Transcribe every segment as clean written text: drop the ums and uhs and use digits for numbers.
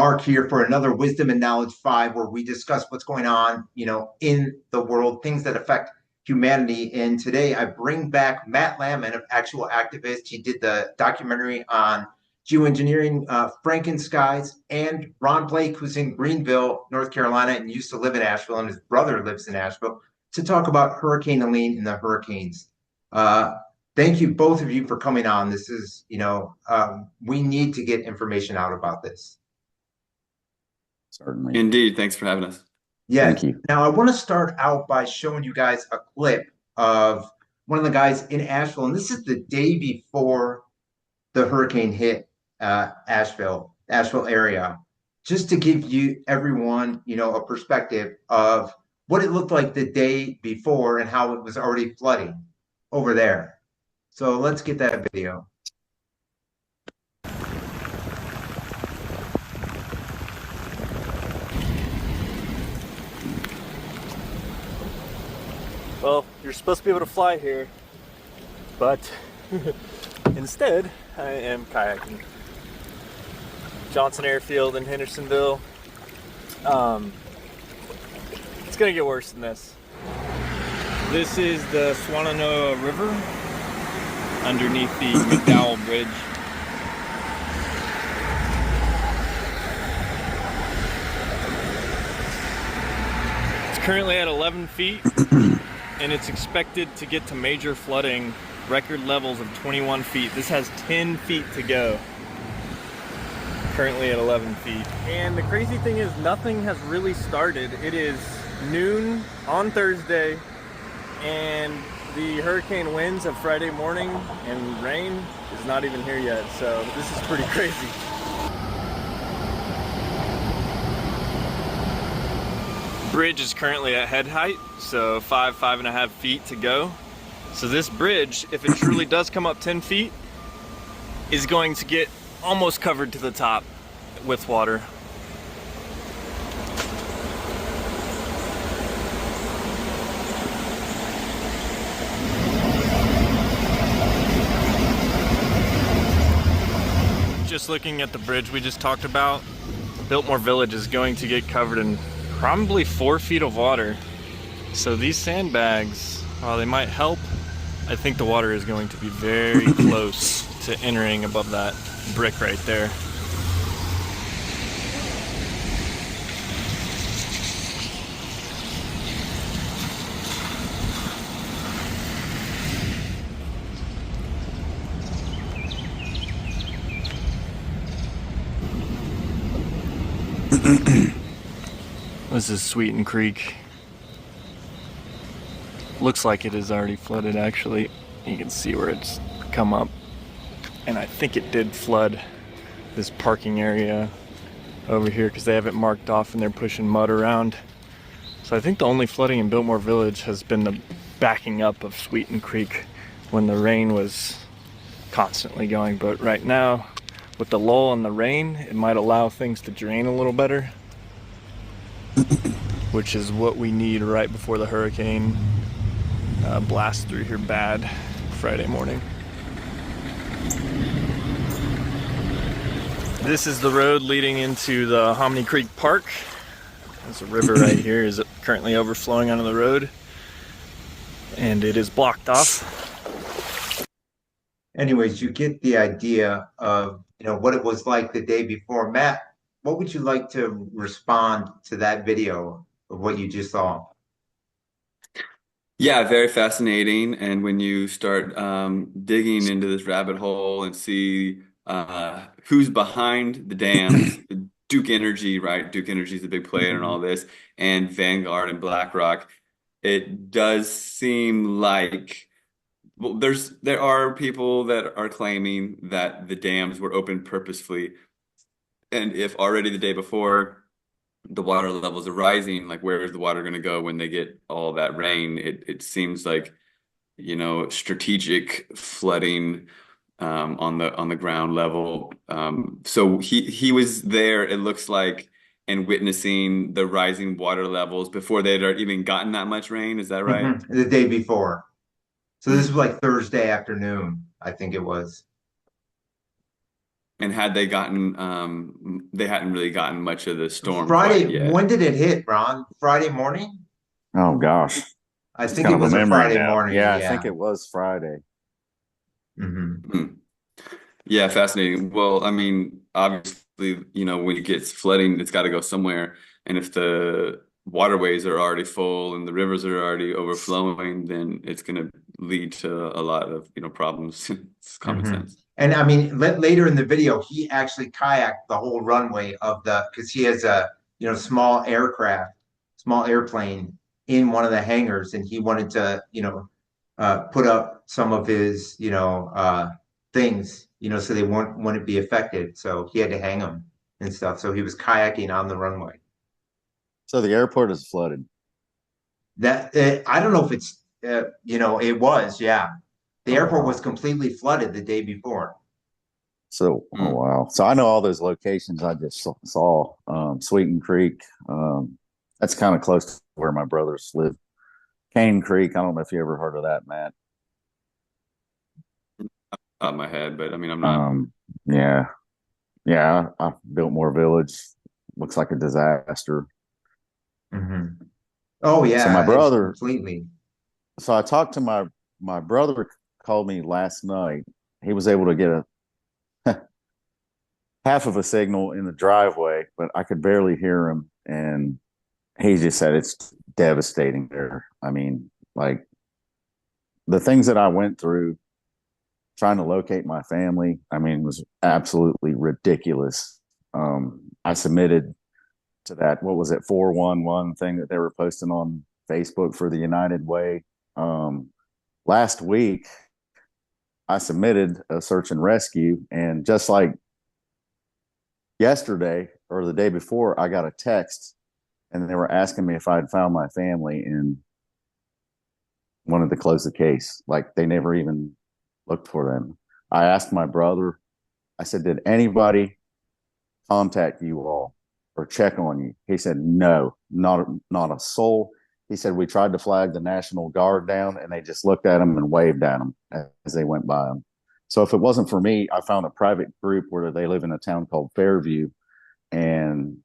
Mark here for another Wisdom and Knowledge 5, where we discuss what's going on, in the world, things that affect humanity. And today I bring back Matt Landman, an actual activist. He did the documentary on geoengineering, Frankenskies, and Ron Blake, who's in Greenville, North Carolina, and used to live in Asheville, and his brother lives in Asheville, to talk about Hurricane Helene and the hurricanes. Thank you, both of you, for coming on. This is, we need to get information out about this. Certainly. Indeed. Thanks for having us. Yes. Thank you. Now, I want to start out by showing you guys a clip of one of the guys in Asheville, and this is the day before the hurricane hit Asheville area, just to give you everyone, a perspective of what it looked like the day before and how it was already flooding over there. So let's get that video. Well, you're supposed to be able to fly here, but instead I am kayaking. Johnson Airfield in Hendersonville. It's gonna get worse than this. This is the Swannanoa River underneath the McDowell Bridge. It's currently at 11 feet and it's expected to get to major flooding, record levels of 21 feet. This has 10 feet to go. Currently at 11 feet. And the crazy thing is, nothing has really started. It is noon on Thursday, and the hurricane winds of Friday morning and rain is not even here yet. So this is pretty crazy. Bridge is currently at head height, so 5.5 feet to go. So this bridge, if it truly does come up 10 feet, is going to get almost covered to the top with water. Just looking at the bridge we just talked about, Biltmore Village is going to get covered in probably 4 feet of water. So these sandbags, while they might help, I think the water is going to be very close to entering above that brick right there. This is Sweeten Creek. Looks like it is already flooded, actually. You can see where it's come up. And I think it did flood this parking area over here because they have it marked off and they're pushing mud around. So I think the only flooding in Biltmore Village has been the backing up of Sweeten Creek when the rain was constantly going. But right now, with the lull in the rain, it might allow things to drain a little better, which is what we need right before the hurricane blasts through here bad Friday morning. This is the road leading into the Hominy Creek Park. There's a river right here, is currently overflowing onto the road, and it is blocked off. Anyways, you get the idea of what it was like the day before. Matt, what would you like to respond to that video of what you just saw? Yeah, very fascinating. And when you start digging into this rabbit hole and see who's behind the dams, Duke Energy, right? Duke Energy is a big player in all this, and Vanguard and BlackRock. It does seem like, well, there are people that are claiming that the dams were opened purposefully. And if already the day before the water levels are rising, like where is the water going to go when they get all that rain? It seems like, strategic flooding on the ground level. So he was there, it looks like, and witnessing the rising water levels before they'd even gotten that much rain. Is that right? The day before. So this was like Thursday afternoon, I think it was. And had they gotten, they hadn't really gotten much of the storm quite Friday, yet. when did it hit, Ron? Friday morning? Oh gosh, I it's think kind it of a was a memory Friday now. morning. Yeah, I think Yeah. it was Friday. Hmm. Hmm. Yeah, fascinating. Well, I mean, obviously, when it gets flooding, it's got to go somewhere. And if the waterways are already full and the rivers are already overflowing, then it's going to lead to a lot of, problems. It's common Hmm. sense. And I mean, later in the video, he actually kayaked the whole runway because he has a, small aircraft, small airplane in one of the hangars, and he wanted to, put up some of his, things, so they wouldn't be affected. So he had to hang them and stuff. So he was kayaking on the runway. So the airport is flooded. I don't know if it's, it was, yeah. The Oh airport was wow. completely flooded the day before. So oh Mm. wow. So I know all those locations I just saw. Sweeten Creek. That's kind of close to where my brothers live. Cane Creek. I don't know if you ever heard of that, Matt. Out of my head, but I mean, I'm not. Um, yeah, yeah. I built more village. Looks like a disaster. Hmm. Oh So my yeah, it's brother. completely. So I talked to my brother. Called me last night. He was able to get a half of a signal in the driveway, but I could barely hear him. And he just said it's devastating there. I mean, like the things that I went through trying to locate my family, I mean, was absolutely ridiculous. I submitted to that, what was it, 411 thing that they were posting on Facebook for the United Way. Last week, I submitted a search and rescue, and just like yesterday or the day before, I got a text and they were asking me if I had found my family and wanted to close the case. Like they never even looked for them. I asked my brother, I said, did anybody contact you all or check on you? He said, no, not a soul. He said, we tried to flag the National Guard down and they just looked at them and waved at them as they went by them. So if it wasn't for me, I found a private group where they live in a town called Fairview, and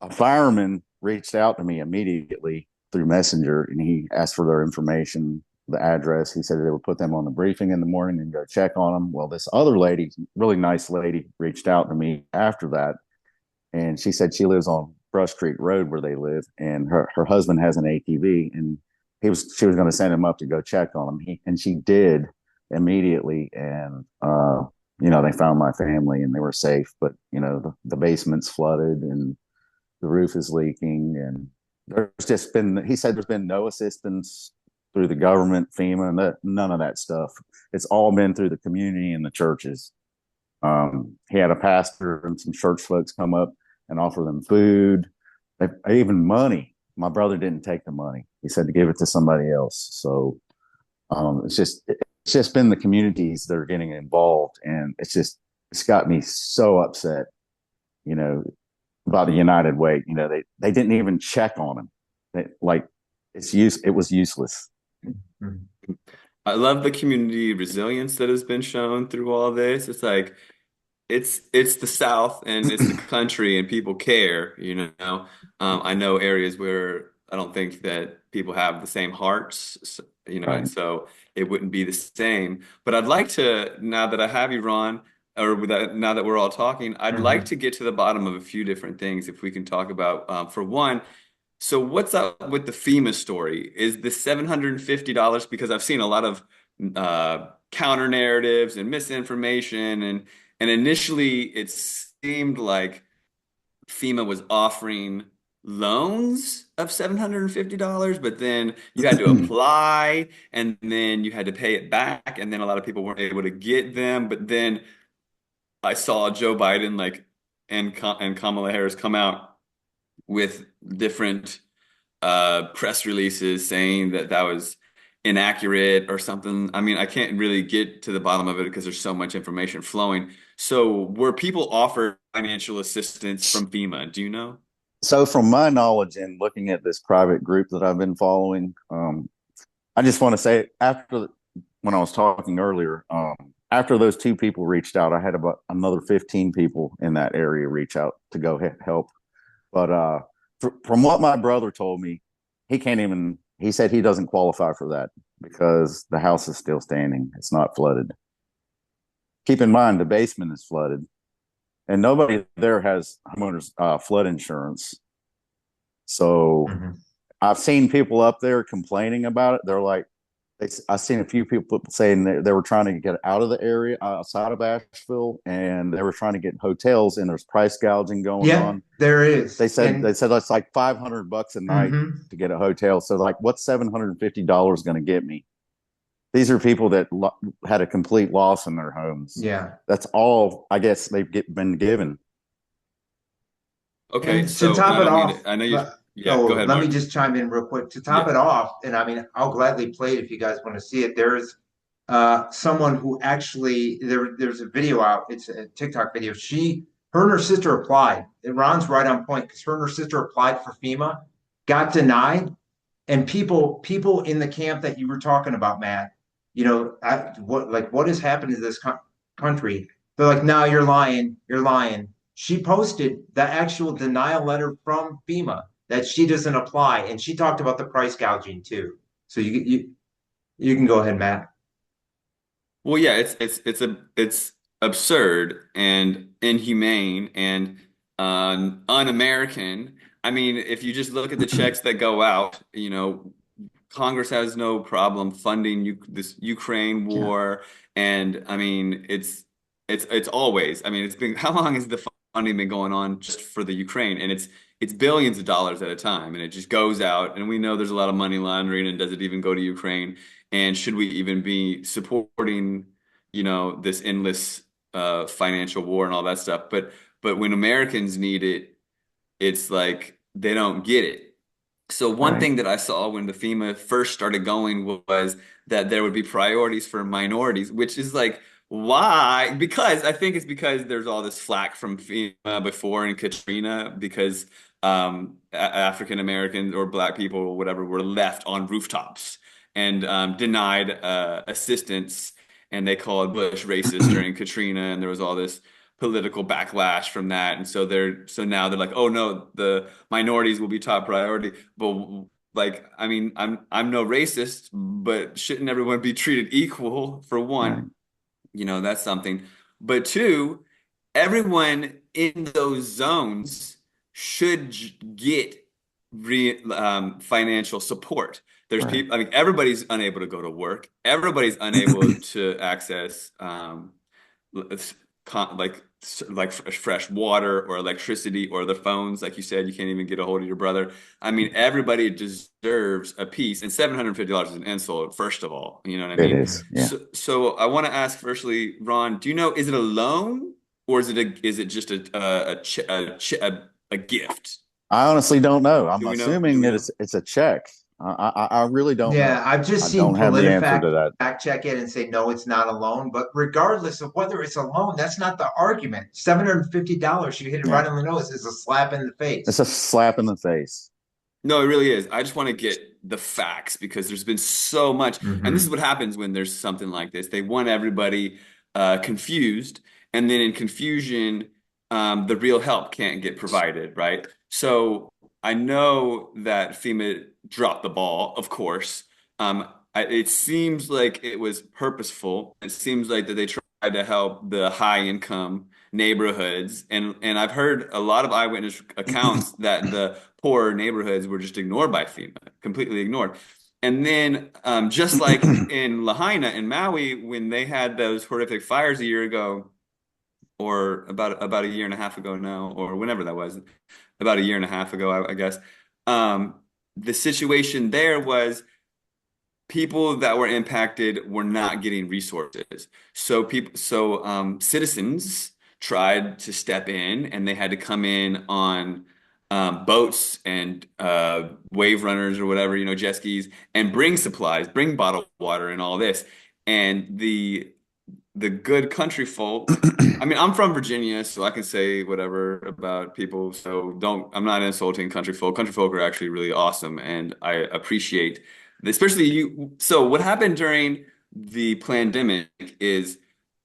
a fireman reached out to me immediately through Messenger, and he asked for their information, the address. He said they would put them on the briefing in the morning and go check on them. Well, this other lady, really nice lady, reached out to me after that, and she said she lives on Brush Creek Road where they live, and her husband has an ATV, and she was going to send him up to go check on him, and she did immediately, and they found my family and they were safe, but the basement's flooded and the roof is leaking, and there's just been, he said there's been no assistance through the government, FEMA, and none of that stuff. It's all been through the community and the churches. He had a pastor and some church folks come up and offer them food, even money. My brother didn't take the money. He said to give it to somebody else. So it's just been the communities that are getting involved, and it's got me so upset, you know, about the United Way. They didn't even check on him. It was useless. Mhm. I love the community resilience that has been shown through all this. It's like it's the South and it's the country and people care, you know. I know areas where I don't think that people have the same hearts, and Right. so it wouldn't be the same. But I'd like to, now that I have you, Ron, now that we're all talking, I'd like Mhm. to get to the bottom of a few different things if we can talk about, for one, so what's up with the FEMA story? Is the $750, because I've seen a lot of counter narratives and misinformation, and initially it seemed like FEMA was offering loans of $750, but then you had to apply and then you had to pay it back, and then a lot of people weren't able to get them. But then I saw Joe Biden and Kamala Harris come out with different press releases saying that that was inaccurate or something. I mean, I can't really get to the bottom of it because there's so much information flowing. So, were people offered financial assistance from FEMA? Do you know? So, from my knowledge and looking at this private group that I've been following, I just want to say, after when I was talking earlier, after those two people reached out, I had about another 15 people in that area reach out to go help. But from what my brother told me, he can't even. He said he doesn't qualify for that because the house is still standing. It's not flooded. Keep in mind the basement is flooded, and nobody there has homeowners flood insurance. So I've seen people up there complaining about it. They're like, I've seen a few people saying they were trying to get out of the area outside of Asheville, and they were trying to get hotels, and there's price gouging going on. There is. They said that's like $500 a night to get a hotel. So like, what's $750 going to get me? These are people that had a complete loss in their homes. Yeah, that's all I guess they've been given. Okay, and so to top it off, I know you. Yeah, oh, go ahead, let Mark. me just chime in real quick. To top it off, and I mean, I'll gladly play it if you guys want to see it. There's someone who actually there's a video out. It's a TikTok video. Her and her sister applied. And Ron's right on point because her and her sister applied for FEMA, got denied, and people in the camp that you were talking about, Matt, you know, what has happened to this country? They're like, no, you're lying. You're lying. She posted the actual denial letter from FEMA that she doesn't apply, and she talked about the price gouging too. So you can go ahead, Matt. Well, yeah, it's absurd and inhumane and un-American. I mean, if you just look at the checks that go out, you know, Congress has no problem funding this Ukraine war, and I mean, it's always. I mean, it's been how long has the funding been going on just for the Ukraine? And it's billions of dollars at a time, and it just goes out. And we know there's a lot of money laundering, and does it even go to Ukraine? And should we even be supporting, you know, this endless financial war and all that stuff? But when Americans need it, it's like they don't get it. So one thing that I saw when the FEMA first started going was that there would be priorities for minorities, which is like, why? Because I think it's because there's all this flack from FEMA before and Katrina because African Americans or Black people or whatever were left on rooftops and denied assistance, and they called Bush racist during Katrina, and there was all this political backlash from that, and so now they're like, oh no, the minorities will be top priority. But like, I mean, I'm no racist, but shouldn't everyone be treated equal? For one, you know, that's something. But two, everyone in those zones should get financial support. There's people, I mean, everybody's unable to go to work. Everybody's unable to access like fresh water or electricity or the phones. Like you said, you can't even get a hold of your brother. I mean, everybody deserves a piece, and $750 is an insult, first of all. You know what I mean? It is, yeah. So I want to ask, firstly, Ron, do you know, is it a loan or is it just a gift? I honestly don't know. I'm assuming that it's a check. I really don't know. Yeah, I've just seen PolitiFact fact check it and say, no, it's not a loan. But regardless of whether it's a loan, that's not the argument. $750, you hit it right on the nose, is a slap in the face. It's a slap in the face. No, it really is. I just want to get the facts because there's been so much. And this is what happens when there's something like this. They want everybody confused. And then in confusion, the real help can't get provided, right? So I know that FEMA dropped the ball, of course. It seems like it was purposeful. It seems like that they tried to help the high income neighborhoods. And I've heard a lot of eyewitness accounts that the poorer neighborhoods were just ignored by FEMA, completely ignored. And then just like in Lahaina in Maui, when they had those horrific fires a year ago, or about a year and a half ago now, or whenever that was, about a year and a half ago, I guess. The situation there was people that were impacted were not getting resources. So citizens tried to step in, and they had to come in on boats and wave runners or whatever, you know, jet skis, and bring supplies, bring bottled water and all this. And the good country folk, I mean, I'm from Virginia, so I can say whatever about people. So I'm not insulting country folk. Country folk are actually really awesome, and I appreciate, especially you. So what happened during the pandemic is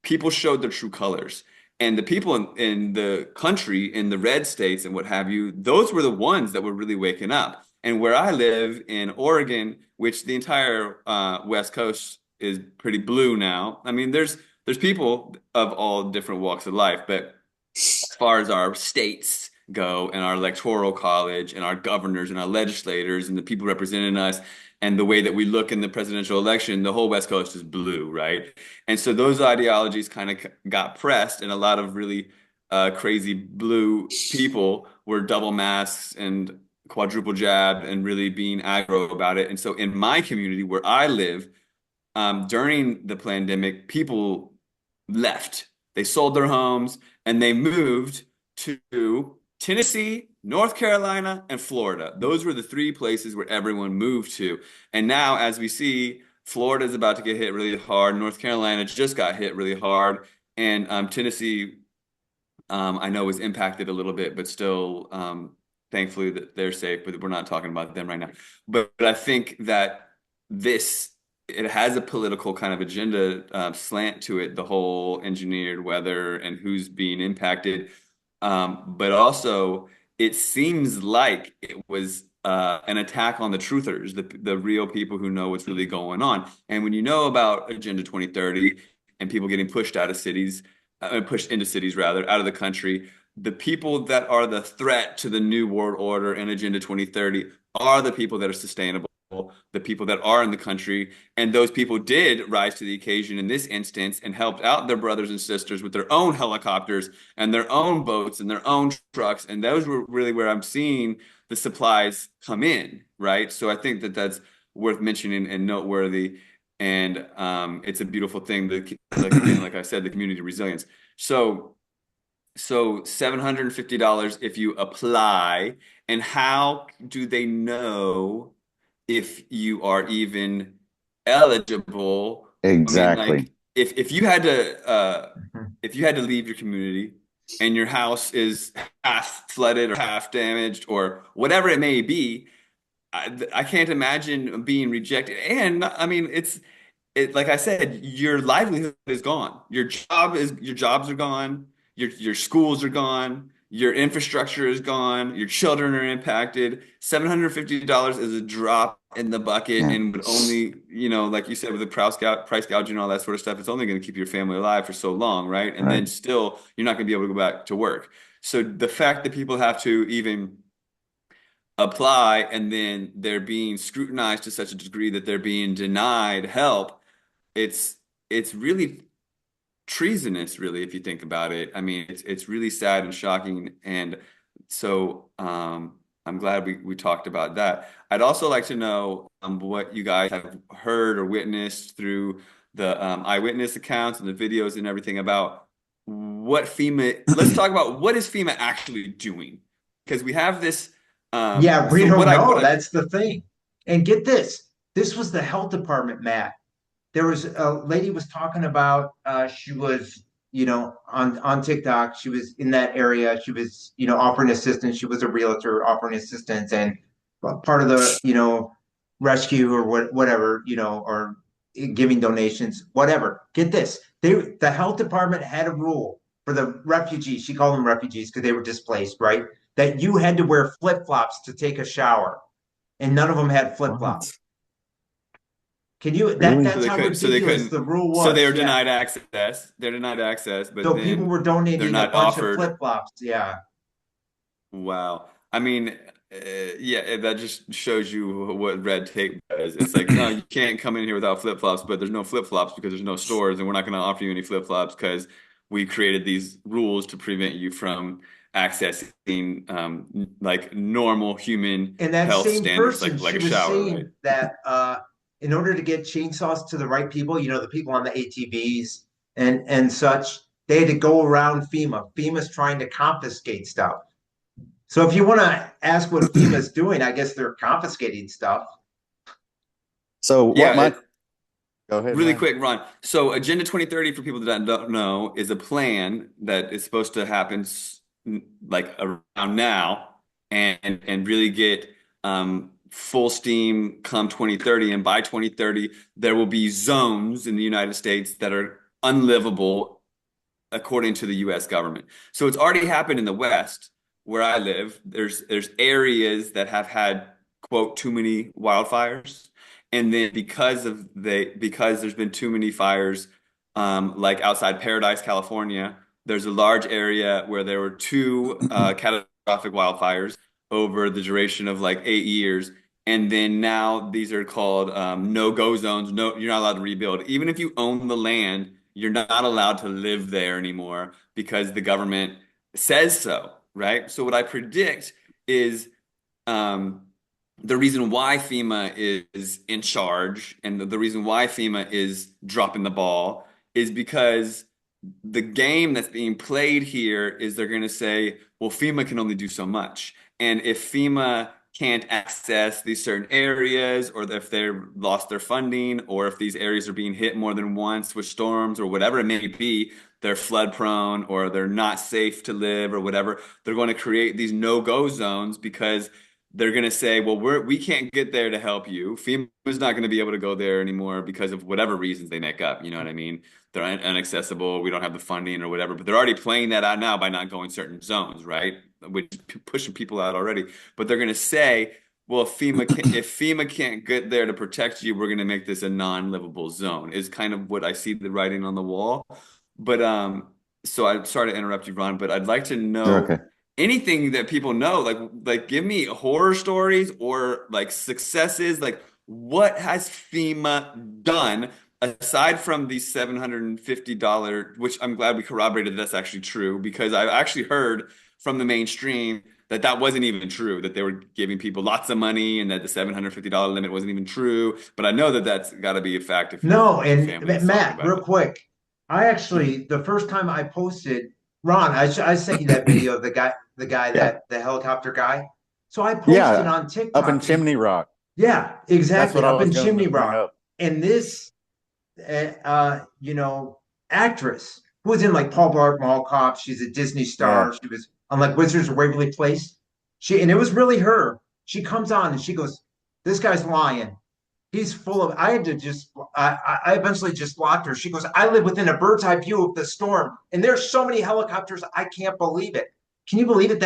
people showed their true colors. And the people in the country, in the red states and what have you, those were the ones that were really waking up. And where I live in Oregon, which the entire West Coast is pretty blue now. I mean, there's people of all different walks of life, but as far as our states go and our electoral college and our governors and our legislators and the people representing us and the way that we look in the presidential election, the whole West Coast is blue, right? And so those ideologies kind of got pressed, and a lot of really crazy blue people were double masks and quadruple jabbed and really being aggro about it. And so in my community where I live, during the pandemic, people left. They sold their homes and they moved to Tennessee, North Carolina, and Florida. Those were the three places where everyone moved to. And now, as we see, Florida is about to get hit really hard. North Carolina just got hit really hard. And Tennessee, I know, was impacted a little bit, but still, thankfully, that they're safe. But we're not talking about them right now. But I think that it has a political kind of agenda slant to it, the whole engineered weather and who's being impacted. But also, it seems like it was an attack on the truthers, the real people who know what's really going on. And when you know about Agenda 2030 and people getting pushed out of cities, pushed into cities rather, out of the country, the people that are the threat to the New World Order and Agenda 2030 are the people that are sustainable, the people that are in the country. And those people did rise to the occasion in this instance and helped out their brothers and sisters with their own helicopters and their own boats and their own trucks. And those were really where I'm seeing the supplies come in, right? So I think that that's worth mentioning and noteworthy. And it's a beautiful thing, like I said, the community resilience. So $750 if you apply. And how do they know if you are even eligible? Exactly. I mean, like, if you had to leave your community and your house is half flooded or half damaged or whatever it may be, I can't imagine being rejected. And I mean, like I said, your livelihood is gone. Your jobs are gone. Your schools are gone. Your infrastructure is gone. Your children are impacted. $750 is a drop in the bucket, Yeah. and would only, like you said, with the price gouging and all that sort of stuff, it's only going to keep your family alive for so long, right? And then still, you're not going to be able to go back to work. So the fact that people have to even apply and then they're being scrutinized to such a degree that they're being denied help, it's really treasonous, really, if you think about it. I mean, it's really sad and shocking. And so I'm glad we talked about that. I'd also like to know what you guys have heard or witnessed through the eyewitness accounts and the videos and everything about what FEMA, let's talk about what is FEMA actually doing? Because we have this. Yeah, we so don't what I- know. what I- That's the thing. And get this. This was the health department, Matt. There was a lady was talking about she was, on TikTok. She was in that area. She was, offering assistance. She was a realtor offering assistance and part of the, rescue or whatever, or giving donations, whatever. Get this. The health department had a rule for the refugees. She called them refugees because they were displaced, right? That you had to wear flip-flops to take a shower. And none of them had flip-flops. Can you? Really? That's how ridiculous the rule was. So they were yeah. denied access. They're denied access, but So then people were donating they're a not bunch offered. of flip-flops. Yeah. Wow. I mean, yeah, that just shows you what red tape does. It's like, no, you can't come in here without flip-flops, but there's no flip-flops because there's no stores, and we're not going to offer you any flip-flops because we created these rules to prevent you from accessing like normal human And that health same standards, person, like she a was shower, saying right? that in order to get chainsaws to the right people, the people on the ATVs and such, they had to go around FEMA. FEMA's trying to confiscate stuff. So if you want to ask what FEMA's doing, I guess they're confiscating stuff. So Yeah, go ahead, really man. quick, Ron. So Agenda 2030, for people that don't know, is a plan that is supposed to happen like around now and really get full steam come 2030. And by 2030, there will be zones in the United States that are unlivable according to the US government. So it's already happened in the West where I live. There's areas that have had, quote, too many wildfires. And then because there's been too many fires, like outside Paradise, California, there's a large area where there were two catastrophic wildfires over the duration of like 8 years. And then now these are called no-go zones. No, you're not allowed to rebuild. Even if you own the land, you're not allowed to live there anymore because the government says so, right? So what I predict is the reason why FEMA is in charge and the reason why FEMA is dropping the ball is because the game that's being played here is they're going to say, well, FEMA can only do so much. And if FEMA can't access these certain areas, or if they've lost their funding, or if these areas are being hit more than once with storms or whatever it may be, they're flood prone or they're not safe to live or whatever, they're going to create these no-go zones because they're going to say, well, we can't get there to help you. FEMA's not going to be able to go there anymore because of whatever reasons they make up. You know what I mean? They're inaccessible. We don't have the funding or whatever. But they're already playing that out now by not going certain zones, right? Which pushing people out already. But they're going to say, well, if FEMA can't get there to protect you, we're going to make this a non-livable zone. Is kind of what I see the writing on the wall. But so I'm sorry to interrupt you, Ron, but I'd like to know. Okay. Anything that people know, like give me horror stories or like successes, like what has FEMA done aside from the $750, which I'm glad we corroborated that's actually true, because I actually heard from the mainstream that wasn't even true, that they were giving people lots of money and that the $750 limit wasn't even true. But I know that that's got to be a fact if No, your and family is talking Matt, about real it. quick, I actually the first time I posted, Ron, I sent you that video of the guy Yeah. that the helicopter guy. So I posted Yeah. on Up TikTok. in Chimney Rock. Yeah, That's exactly. what I Up was in going Chimney to bring Rock. up. And this actress who was in like Paul Blart Mall Cop, she's a Disney star. Yeah. She was on like Wizards of Waverly Place. And it was really her. She comes on and she goes, "This guy's lying. He's full of." I had to just. I eventually just blocked her. She goes, "I live within a bird's eye view of the storm, and there's so many helicopters. I can't believe it. Can you believe it?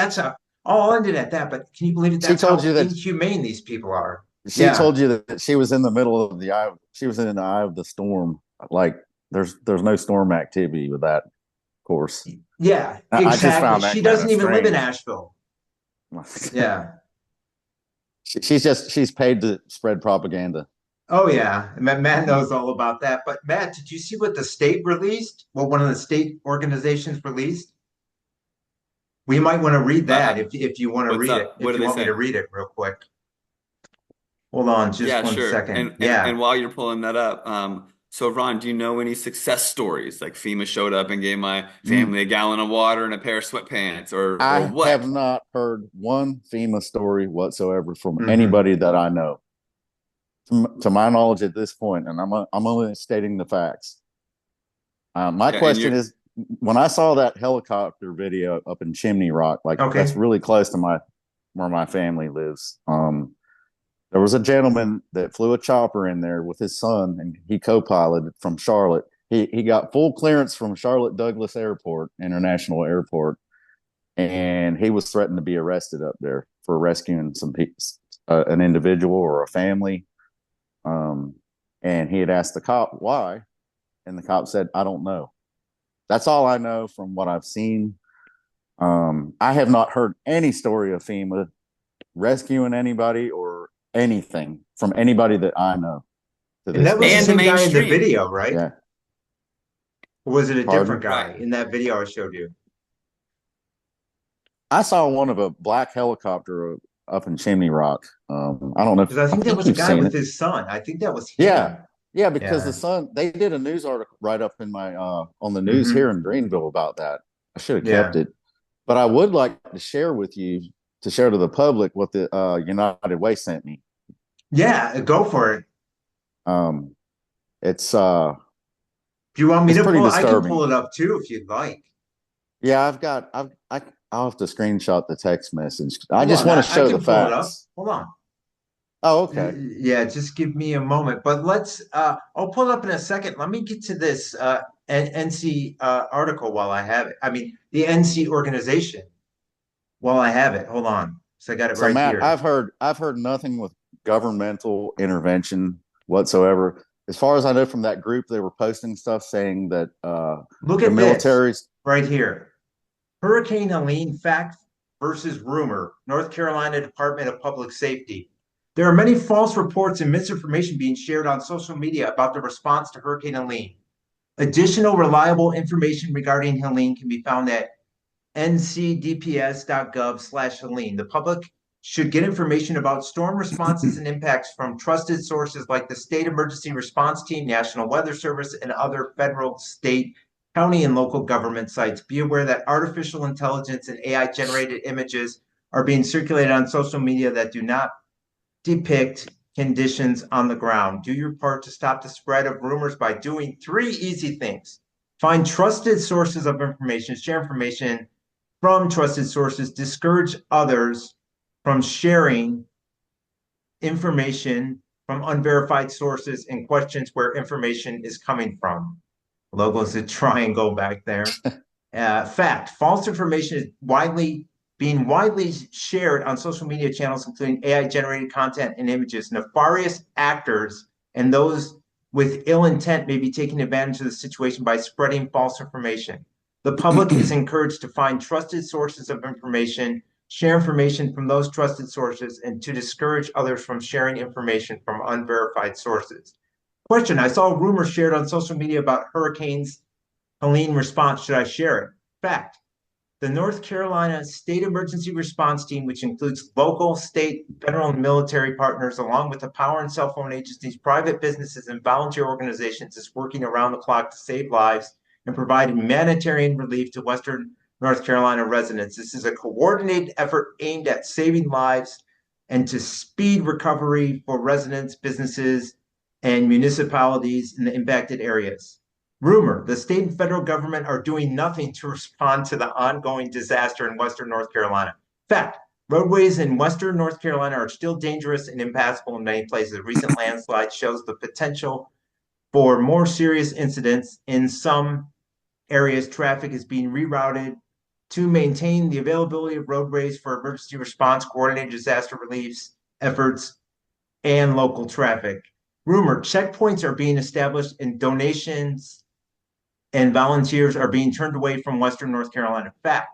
I'll end it at that. But can you believe it? She That's told how you that inhumane these people are." she Yeah. told you that she was in the middle of the eye. She was in the eye of the storm. Like there's no storm activity with that course. Yeah, I just exactly. found that She kind doesn't of even live in strange. Asheville. Yeah. She's paid to spread propaganda. Oh yeah, Matt knows all about that. But Matt, did you see what the state released? What one of the state organizations released? We might want to read that if you want to What's read it. up? What If do you they want me say? to read it real quick. Hold on, just Yeah, one sure. second. And Yeah. while you're pulling that up, so Ron, do you know any success stories? Like FEMA showed up and gave my Mm. family a gallon of water and a pair of sweatpants, or I have what? not heard one FEMA story whatsoever from Hmm. anybody that I know, to my knowledge at this point, and I'm only stating the facts. My Yeah, and question you're is, when I saw that helicopter video up in Chimney Rock, like that's Okay. really close to where my family lives. There was a gentleman that flew a chopper in there with his son, and he co-piloted from Charlotte. He got full clearance from Charlotte Douglas Airport, International Airport, and he was threatened to be arrested up there for rescuing an individual or a family. And he had asked the cop why, and the cop said, "I don't know." That's all I know from what I've seen. I have not heard any story of FEMA rescuing anybody or anything from anybody that I know to And this that was the and day. the same guy in the mainstream, video, right? Yeah. Or was it a different Pardon? guy right? in that video I showed you? I saw one of a black helicopter up in Chimney Rock. I don't know. Because I think that was a You've guy seen with it. his son. I think that was Yeah. him. Yeah, because the Yeah. son, they did a news article right up in my on the news Hmm. here in Greenville about that. I should have kept Yeah. it, but I would like to share with you, to share to the public, what the United Way sent me. Yeah, go for it. Um, it's Do you want me it's to pretty pull? I can disturbing. pull it up too if you'd like. Yeah, I'll have to screenshot the text message. I Hold just on, want to I show can the pull it up. facts. Hold on. Oh, okay. Yeah, just give me a moment. But I'll pull it up in a second. Let me get to this NC article while I have it. I mean, the NC organization while I have it. Hold on. So I got it So right Matt, here. I've heard nothing with governmental intervention whatsoever. As far as I know from that group, they were posting stuff saying that Look the at this military's right here. Hurricane Helene fact versus rumor, North Carolina Department of Public Safety. There are many false reports and misinformation being shared on social media about the response to Hurricane Helene. Additional reliable information regarding Helene can be found at ncdps.gov/Helene. The public should get information about storm responses and impacts from trusted sources like the State Emergency Response Team, National Weather Service, and other federal, state, county, and local government sites. Be aware that artificial intelligence and AI generated images are being circulated on social media that do not depict conditions on the ground. Do your part to stop the spread of rumors by doing 3 easy things. Find trusted sources of information, share information from trusted sources, discourage others from sharing information from unverified sources and questions where information is coming from. Logos a triangle back there. Fact, false information is being widely shared on social media channels, including AI generated content and images. Nefarious actors and those with ill intent may be taking advantage of the situation by spreading false information. The public is encouraged to find trusted sources of information, share information from those trusted sources, and to discourage others from sharing information from unverified sources. Question, I saw rumors shared on social media about Hurricane's Helene response. Should I share it? Fact, the North Carolina State Emergency Response Team, which includes local, state, federal, and military partners, along with the power and cell phone agencies, private businesses, and volunteer organizations, is working around the clock to save lives and provide humanitarian relief to Western North Carolina residents. This is a coordinated effort aimed at saving lives and to speed recovery for residents, businesses, and municipalities in the impacted areas. Rumor, the state and federal government are doing nothing to respond to the ongoing disaster in Western North Carolina. Fact, roadways in Western North Carolina are still dangerous and impassable in many places. A recent landslide shows the potential for more serious incidents. In some areas, traffic is being rerouted to maintain the availability of roadways for emergency response, coordinated disaster relief efforts, and local traffic. Rumor, checkpoints are being established and donations and volunteers are being turned away from Western North Carolina. Fact,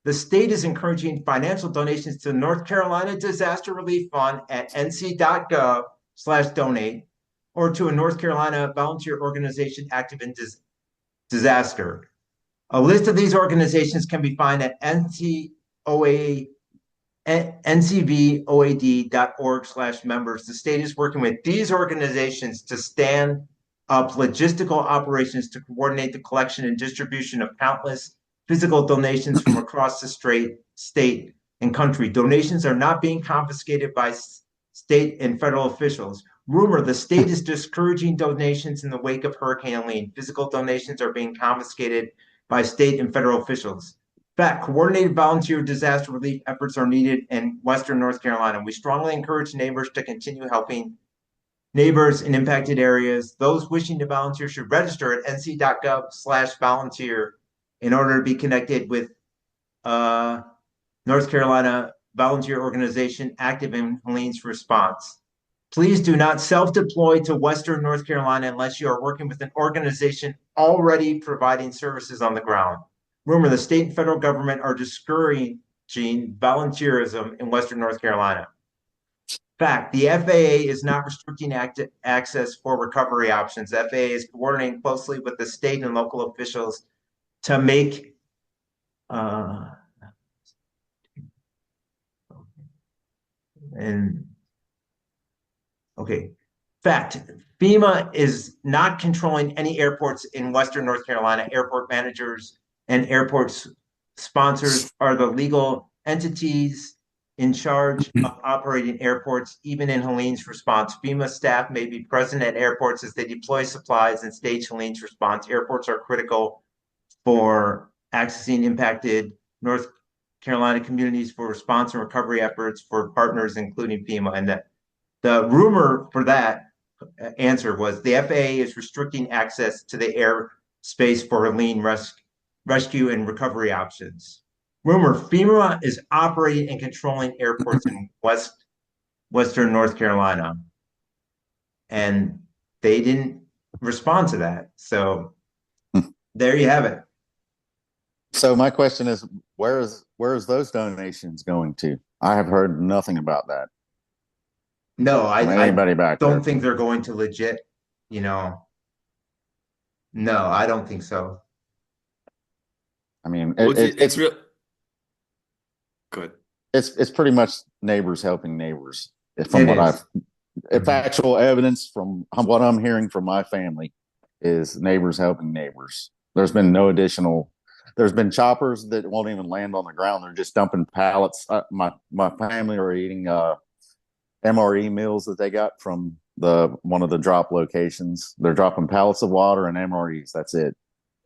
the state is encouraging financial donations to the North Carolina Disaster Relief Fund at nc.gov/donate or to a North Carolina volunteer organization active in disaster. A list of these organizations can be found at ncvoad.org/members. The state is working with these organizations to stand up logistical operations to coordinate the collection and distribution of countless physical donations from across the state and country. Donations are not being confiscated by state and federal officials. Rumor, the state is discouraging donations in the wake of Hurricane Helene. Physical donations are being confiscated by state and federal officials. Fact, coordinated volunteer disaster relief efforts are needed in Western North Carolina. We strongly encourage neighbors to continue helping neighbors in impacted areas. Those wishing to volunteer should register at nc.gov/volunteer in order to be connected with North Carolina volunteer organization active in Helene's response. Please do not self-deploy to Western North Carolina unless you are working with an organization already providing services on the ground. Rumor, the state and federal government are discouraging volunteerism in Western North Carolina. Fact, the FAA is not restricting access for recovery options. The FAA is coordinating closely with the state and local officials to make Fact, FEMA is not controlling any airports in Western North Carolina. Airport managers and airport sponsors are the legal entities in charge of operating airports, even in Helene's response. FEMA staff may be present at airports as they deploy supplies and stage Helene's response. Airports are critical for accessing impacted North Carolina communities for response and recovery efforts for partners, including FEMA. And that The rumor for that answer was the FAA is restricting access to the airspace for Helene rescue and recovery options. Rumor, FEMA is operating and controlling airports in Western North Carolina. And they didn't respond to that. So there you have it. So my question is, where's those donations going to? I have heard nothing about that. No, From anybody back don't there. think they're going to legit, no, I don't think so. I mean, Well, it's real good. It's pretty much neighbors helping neighbors. From It what is. if actual evidence from what I'm hearing from my family is neighbors helping neighbors. There's been no additional. There's been choppers that won't even land on the ground. They're just dumping pallets. My family are eating MRE meals that they got from one of the drop locations. They're dropping pallets of water and MREs. That's it.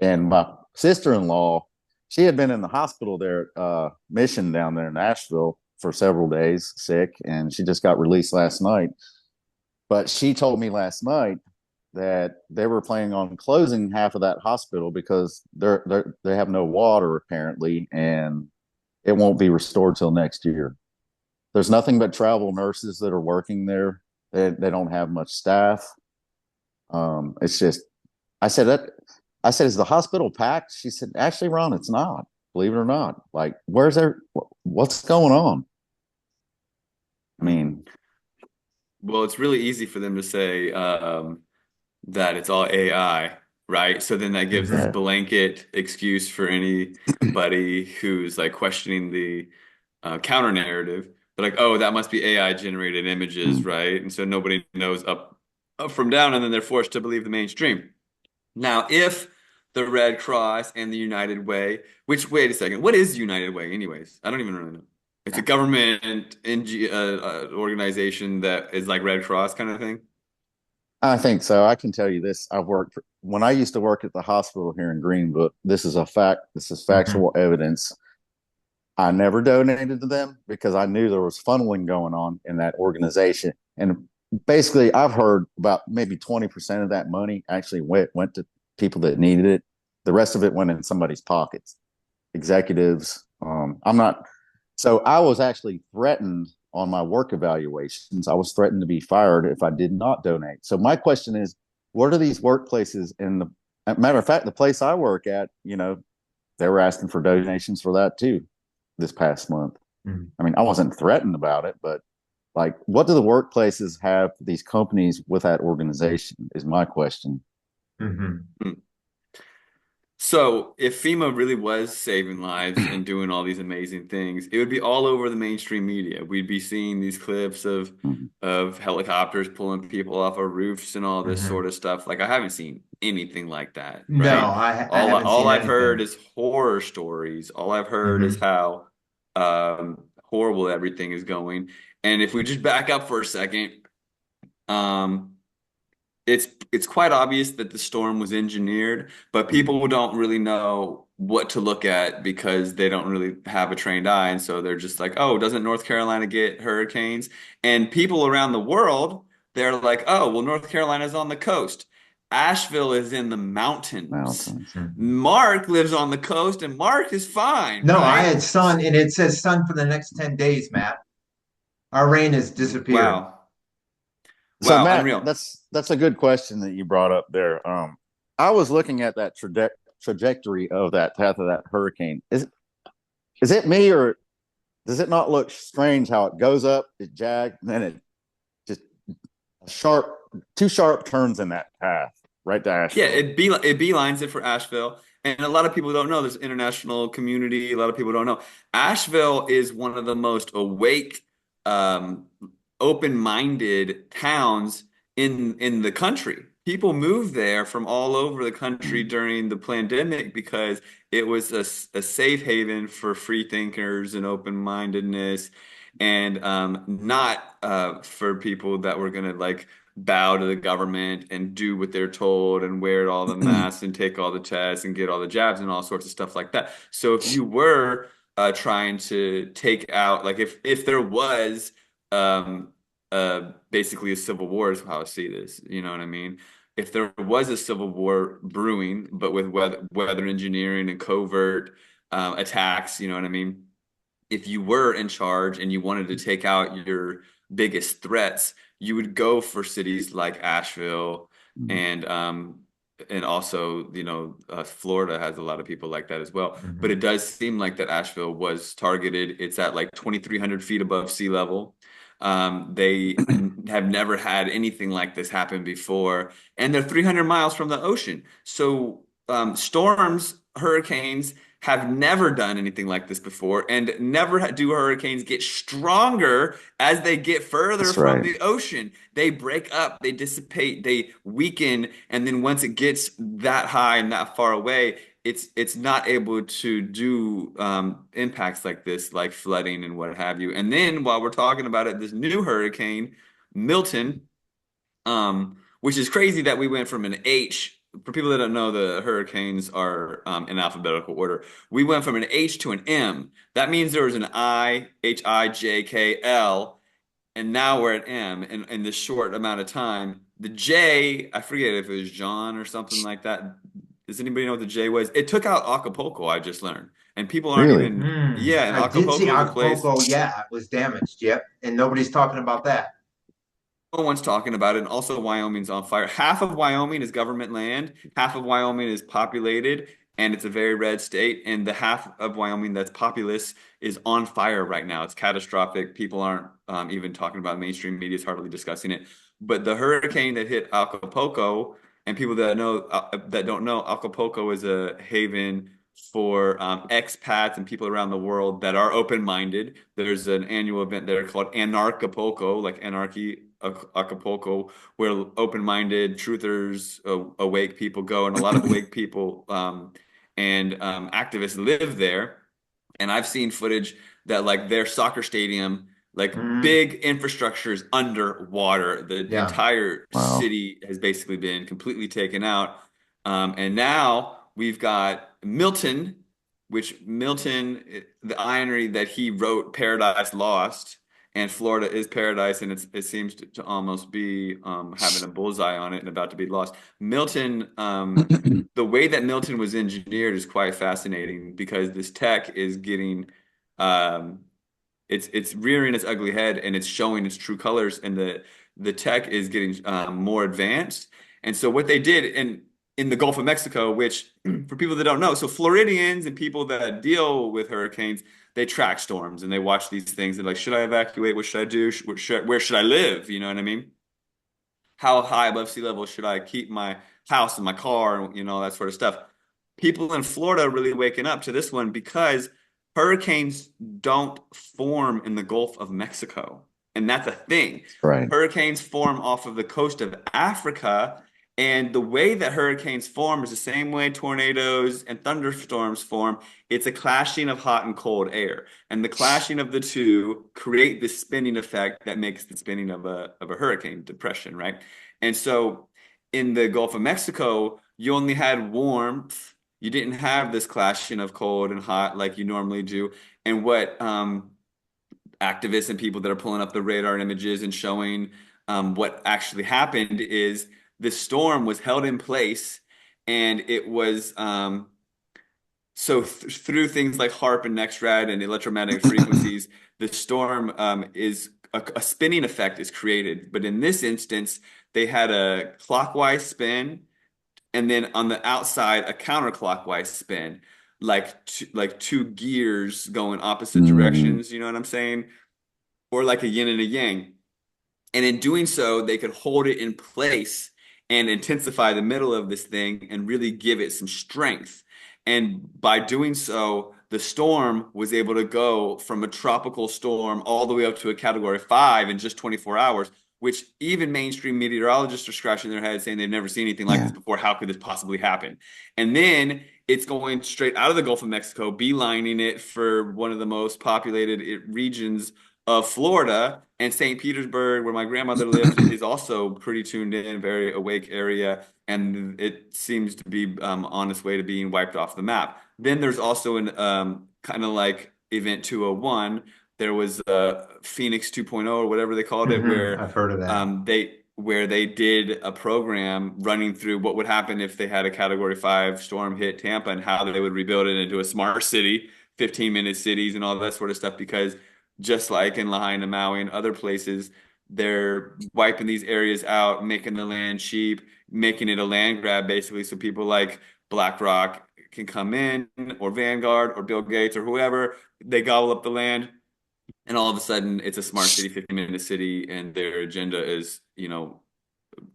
And my sister-in-law, she had been in the hospital there at Mission down there in Nashville for several days sick, and she just got released last night. But she told me last night that they were planning on closing half of that hospital because they have no water apparently, and it won't be restored till next year. There's nothing but travel nurses that are working there. They don't have much staff. It's just, I said, is the hospital packed? She said, actually, Ron, it's not. Believe it or not. Like, what's going on? I mean, Well, it's really easy for them to say that it's all AI, right? So then that gives this blanket excuse for anybody who's like questioning the counter narrative. They're like, oh, that must be AI generated images, right? And so nobody knows up from down, and then they're forced to believe the mainstream. Now, if the Red Cross and the United Way, wait a second, what is United Way anyways? I don't even really know. It's a government organization that is like Red Cross kind of thing. I think so. I can tell you this. When I used to work at the hospital here in Greenville. This is a fact. This is factual evidence. I never donated to them because I knew there was funneling going on in that organization. And basically, I've heard about maybe 20% of that money actually went to people that needed it. The rest of it went in somebody's pockets, executives. So I was actually threatened on my work evaluations. I was threatened to be fired if I did not donate. So my question is, what are these workplaces matter of fact, the place I work at, they were asking for donations for that too this past month. I mean, I wasn't threatened about it, but like, what do the workplaces have these companies with that organization is my question. So if FEMA really was saving lives and doing all these amazing things, it would be all over the mainstream media. We'd be seeing these clips of helicopters pulling people off of roofs and all this sort of stuff. Like, I haven't seen anything like that, right? No, I haven't all seen I've heard anything. is horror stories. All I've heard is how horrible everything is going. And if we just back up for a second, it's quite obvious that the storm was engineered, but people don't really know what to look at because they don't really have a trained eye. And so they're just like, oh, doesn't North Carolina get hurricanes? And people around the world, they're like, oh, well, North Carolina's on the coast. Asheville is in the mountains. Mark lives on the coast, and Mark is fine, No, right? I had sun, and it says sun for the next 10 days, Matt. Our rain has disappeared. Wow. So Wow, Matt, unreal. that's a good question that you brought up there. I was looking at that trajectory of that path of that hurricane. Is it me, or does it not look strange how it goes up, it jagged, and then it just two sharp turns in that path right to Asheville? Yeah, it beelines it for Asheville. And a lot of people don't know, there's international community. A lot of people don't know. Asheville is one of the most awake, open-minded towns in the country. People moved there from all over the country during the pandemic because it was a safe haven for free thinkers and open-mindedness, and not for people that were gonna like bow to the government and do what they're told and wear all the masks and take all the tests and get all the jabs and all sorts of stuff like that. So if you were trying to take out, like if there was basically a civil war is how I see this. You know what I mean? If there was a civil war brewing, but with weather engineering and covert attacks, you know what I mean? If you were in charge and you wanted to take out your biggest threats, you would go for cities like Asheville Mhm. and also, Florida has a lot of people like that as well. But Mhm. it does seem like that Asheville was targeted. It's at like 2,300 feet above sea level. They have never had anything like this happen before, and they're 300 miles from the ocean. So storms, hurricanes have never done anything like this before, and never do hurricanes get stronger as they get further That's from right. the ocean. They break up, they dissipate, they weaken, and then once it gets that high and that far away, it's not able to do impacts like this, like flooding and what have you. And then while we're talking about it, this new hurricane, Milton, which is crazy that we went from an H. For people that don't know, the hurricanes are in alphabetical order. We went from an H to an M. That means there was an I, Hijkl, and now we're at M in this short amount of time. The J, I forget if it was John or something like that. Does anybody know what the J was? It took out Acapulco, I just learned. And people aren't Really? even, Hmm. yeah, and I did see Acapulco is a place Acapulco. Yeah, it was damaged. Yep, and nobody's talking about that. no one's talking about it. And also, Wyoming's on fire. Half of Wyoming is government land, half of Wyoming is populated, and it's a very red state. And the half of Wyoming that's populous is on fire right now. It's catastrophic. People aren't even talking about it. Mainstream media is hardly discussing it. But the hurricane that hit Acapulco, and people that don't know, Acapulco is a haven for expats and people around the world that are open-minded. There's an annual event there called Anarchapulco, like anarchy Acapulco, where open-minded truthers, awake people go, and a lot of awake people and activists live there. And I've seen footage that like their soccer stadium, like Hmm. big infrastructure is underwater. The Yeah. entire Wow. city has basically been completely taken out. And now we've got Milton, which Milton, the irony that he wrote Paradise Lost, and Florida is paradise, and it seems to almost be having a bullseye on it and about to be lost. Milton, the way that Milton was engineered is quite fascinating because this tech is getting, um, it's rearing its ugly head and it's showing its true colors, and the tech is getting more advanced. And so what they did in the Gulf of Mexico, which for people that don't know, so Floridians and people that deal with hurricanes, they track storms and they watch these things and like, should I evacuate? What should I do? Where should I live? You know what I mean? How high above sea level should I keep my house and my car and that sort of stuff. People in Florida are really waking up to this one because hurricanes don't form in the Gulf of Mexico. And that's a thing. Right. Hurricanes form off of the coast of Africa. And the way that hurricanes form is the same way tornadoes and thunderstorms form. It's a clashing of hot and cold air. And the clashing of the two create this spinning effect that makes the spinning of a hurricane depression, right? And so in the Gulf of Mexico, you only had warmth. You didn't have this clashing of cold and hot like you normally do. And what activists and people that are pulling up the radar images and showing what actually happened is the storm was held in place, and it was so through things like HARP and NextRad and electromagnetic frequencies, the storm is a spinning effect is created. But in this instance, they had a clockwise spin, and then on the outside, a counterclockwise spin, like two gears going opposite Mhm. directions. You know what I'm saying? Or like a yin and a yang. And in doing so, they could hold it in place and intensify the middle of this thing and really give it some strength. And by doing so, the storm was able to go from a tropical storm all the way up to a category 5 in just 24 hours, which even mainstream meteorologists are scratching their heads saying they've never seen anything like Yeah. this before. How could this possibly happen? And then it's going straight out of the Gulf of Mexico, beelining it for one of the most populated regions of Florida, and St. Petersburg, where my grandmother lived, is also pretty tuned in, very awake area, and it seems to be on its way to being wiped off the map. Then there's also an kind of like Event 201, there was Phoenix 2.0 or whatever they called it, I've heard of that. they did a program running through what would happen if they had a Category 5 storm hit Tampa and how they would rebuild it into a smart city, 15-minute cities and all that sort of stuff. Because just like in Lahaina, Maui, and other places, they're wiping these areas out, making the land cheap, making it a land grab basically, so people like BlackRock can come in, or Vanguard, or Bill Gates, or whoever. They gobble up the land, and all of a sudden it's a smart city, 15-minute city, and their agenda is,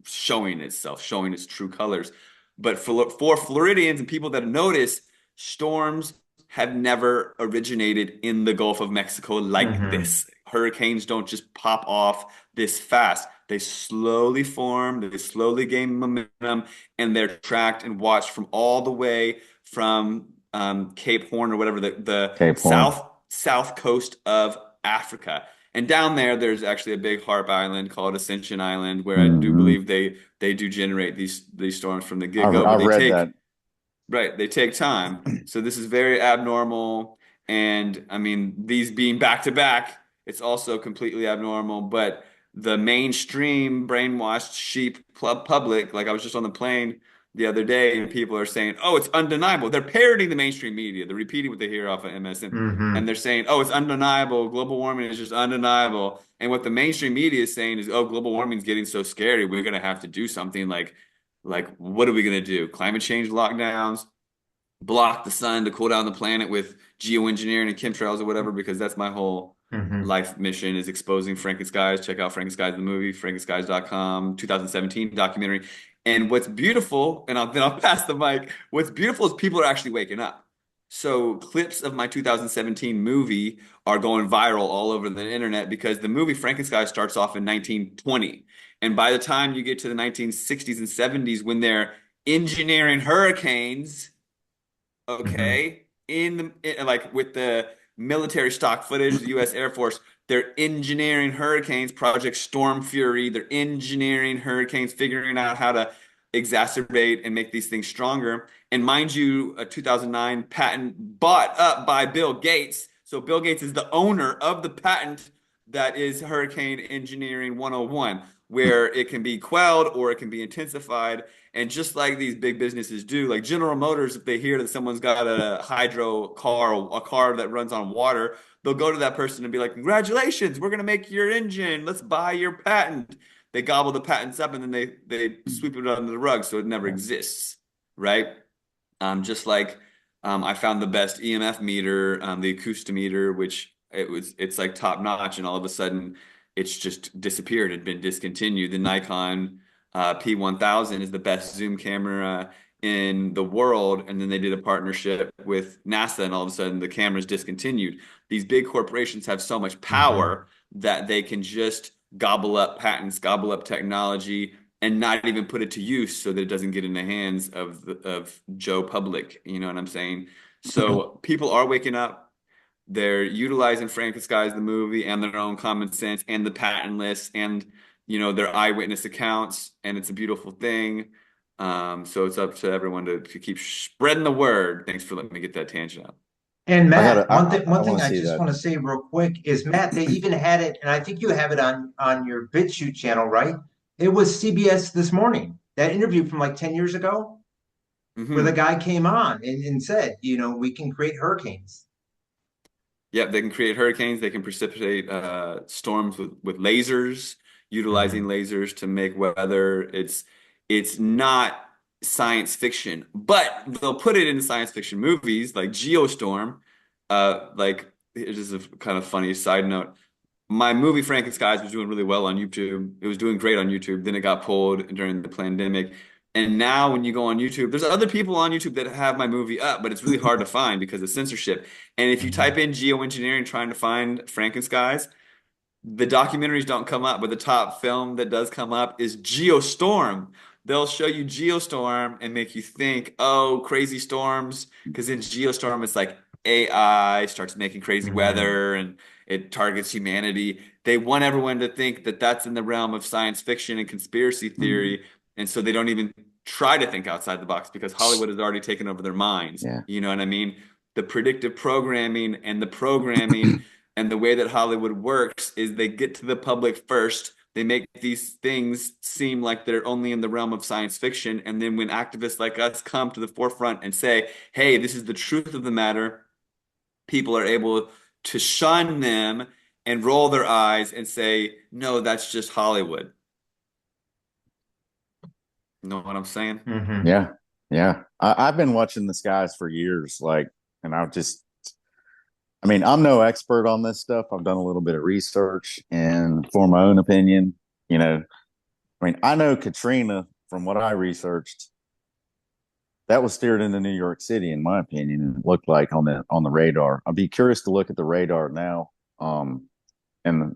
showing itself, showing its true colors. But for Floridians and people that notice, storms have never originated in the Gulf of Mexico like this. Hurricanes don't just pop off this fast. They slowly form, they slowly gain momentum, and they're tracked and watched from all the way from Cape Horn, or whatever, the Cape Horn. south coast of Africa. And down there's actually a big harp island called Ascension Island, where I do believe they do generate these storms from the get-go. I've read that. Right, they take time. So this is very abnormal. And I mean, these being back to back, it's also completely abnormal. But the mainstream brainwashed sheep public, like I was just on the plane the other day, and people are saying, oh, it's undeniable. They're parroting the mainstream media. They're repeating what they hear off of MSN. And they're saying, oh, it's undeniable. Global warming is just undeniable. And what the mainstream media is saying is, oh, global warming is getting so scary, we're going to have to do something. Like, what are we going to do? Climate change lockdowns, block the sun to cool down the planet with geoengineering and chemtrails or whatever, because that's my whole life mission, is exposing Frankenskies. Check out Frankenskies, the movie, frankenskies.com, 2017 documentary. And what's beautiful, and then I'll pass the mic, what's beautiful is people are actually waking up. So clips of my 2017 movie are going viral all over the internet, because the movie Frankenskies starts off in 1920. And by the time you get to the 1960s and 70s, when they're engineering hurricanes, okay, like with the military stock footage, the U.S. Air Force, they're engineering hurricanes, Project Storm Fury. They're engineering hurricanes, figuring out how to exacerbate and make these things stronger. And mind you, a 2009 patent bought up by Bill Gates. So Bill Gates is the owner of the patent that is Hurricane Engineering 101, where it can be quelled or it can be intensified. And just like these big businesses do, like General Motors, if they hear that someone's got a hydro car, or a car that runs on water, they'll go to that person and be like, congratulations, we're going to make your engine. Let's buy your patent. They gobble the patents up, and then they sweep it under the rug so it never exists, right? Just like I found the best EMF meter, the acoustometer, which it's like top notch, and all of a sudden it's just disappeared. It'd been discontinued. The Nikon P1000 is the best zoom camera in the world, and then they did a partnership with NASA, and all of a sudden the camera's discontinued. These big corporations have so much power that they can just gobble up patents, gobble up technology, and not even put it to use, so that it doesn't get in the hands of Joe Public. You know what I'm saying? So people are waking up. They're utilizing Frankenskies, the movie, and their own common sense, and the patent lists, and their eyewitness accounts, and it's a beautiful thing. So it's up to everyone to keep spreading the word. Thanks for letting me get that tangent out. And Matt, one thing I see just that. want to say real quick is, Matt, they even had it, and I think you have it on your BitChute channel, right? It was CBS This Morning, that interview from like 10 years ago, where the guy came on and said, we can create hurricanes. Yeah, they can create hurricanes. They can precipitate storms with lasers, utilizing lasers to make weather. It's not science fiction, but they'll put it in science fiction movies like Geostorm. Like, it's just a kind of funny side note. My movie Frankenskies was doing really well on YouTube. It was doing great on YouTube. Then it got pulled during the pandemic. And now when you go on YouTube, there's other people on YouTube that have my movie up, but it's really hard to find because of censorship. And if you type in geoengineering trying to find Frankenskies, the documentaries don't come up, but the top film that does come up is Geostorm. They'll show you Geostorm and make you think, oh, crazy storms, because in Geostorm it's like AI starts making crazy weather and it targets humanity. They want everyone to think that that's in the realm of science fiction and conspiracy theory, and so they don't even try to think outside the box because Hollywood has already taken over their minds. Yeah. You know what I mean? The predictive programming and the programming And the way that Hollywood works is they get to the public first. They make these things seem like they're only in the realm of science fiction. And then when activists like us come to the forefront and say, hey, this is the truth of the matter, people are able to shun them and roll their eyes and say, no, that's just Hollywood. Know what I'm saying? Mm-hmm. Yeah. Yeah. I've been watching the skies for years. Like, and I mean, I'm no expert on this stuff. I've done a little bit of research and for my own opinion, you know, I mean, I know Katrina, from what I researched, that was steered into New York City, in my opinion, and it looked like on the radar. I'd be curious to look at the radar now, and the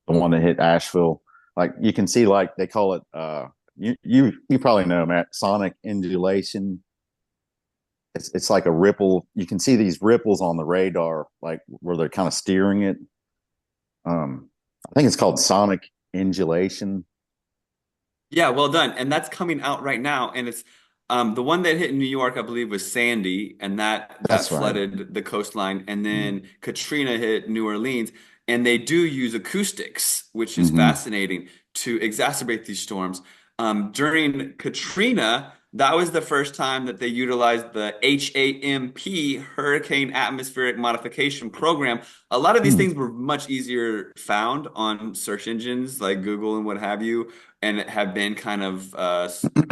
one that hit Asheville. Like you can see, like they call it, you probably know, Matt, sonic undulation. It's like a ripple. You can see these ripples on the radar, like where they're kind of steering it. I think it's called sonic undulation. Yeah, well done. And that's coming out right now. And it's the one that hit in New York, I believe, was Sandy, and that That's right. flooded the coastline. And then Katrina hit New Orleans, and they do use acoustics, which is Mm-hmm. fascinating, to exacerbate these storms. During Katrina, that was the first time that they utilized the HAMP, Hurricane Atmospheric Modification Program. A lot of these things were much easier found on search engines like Google and what have you, and have been kind of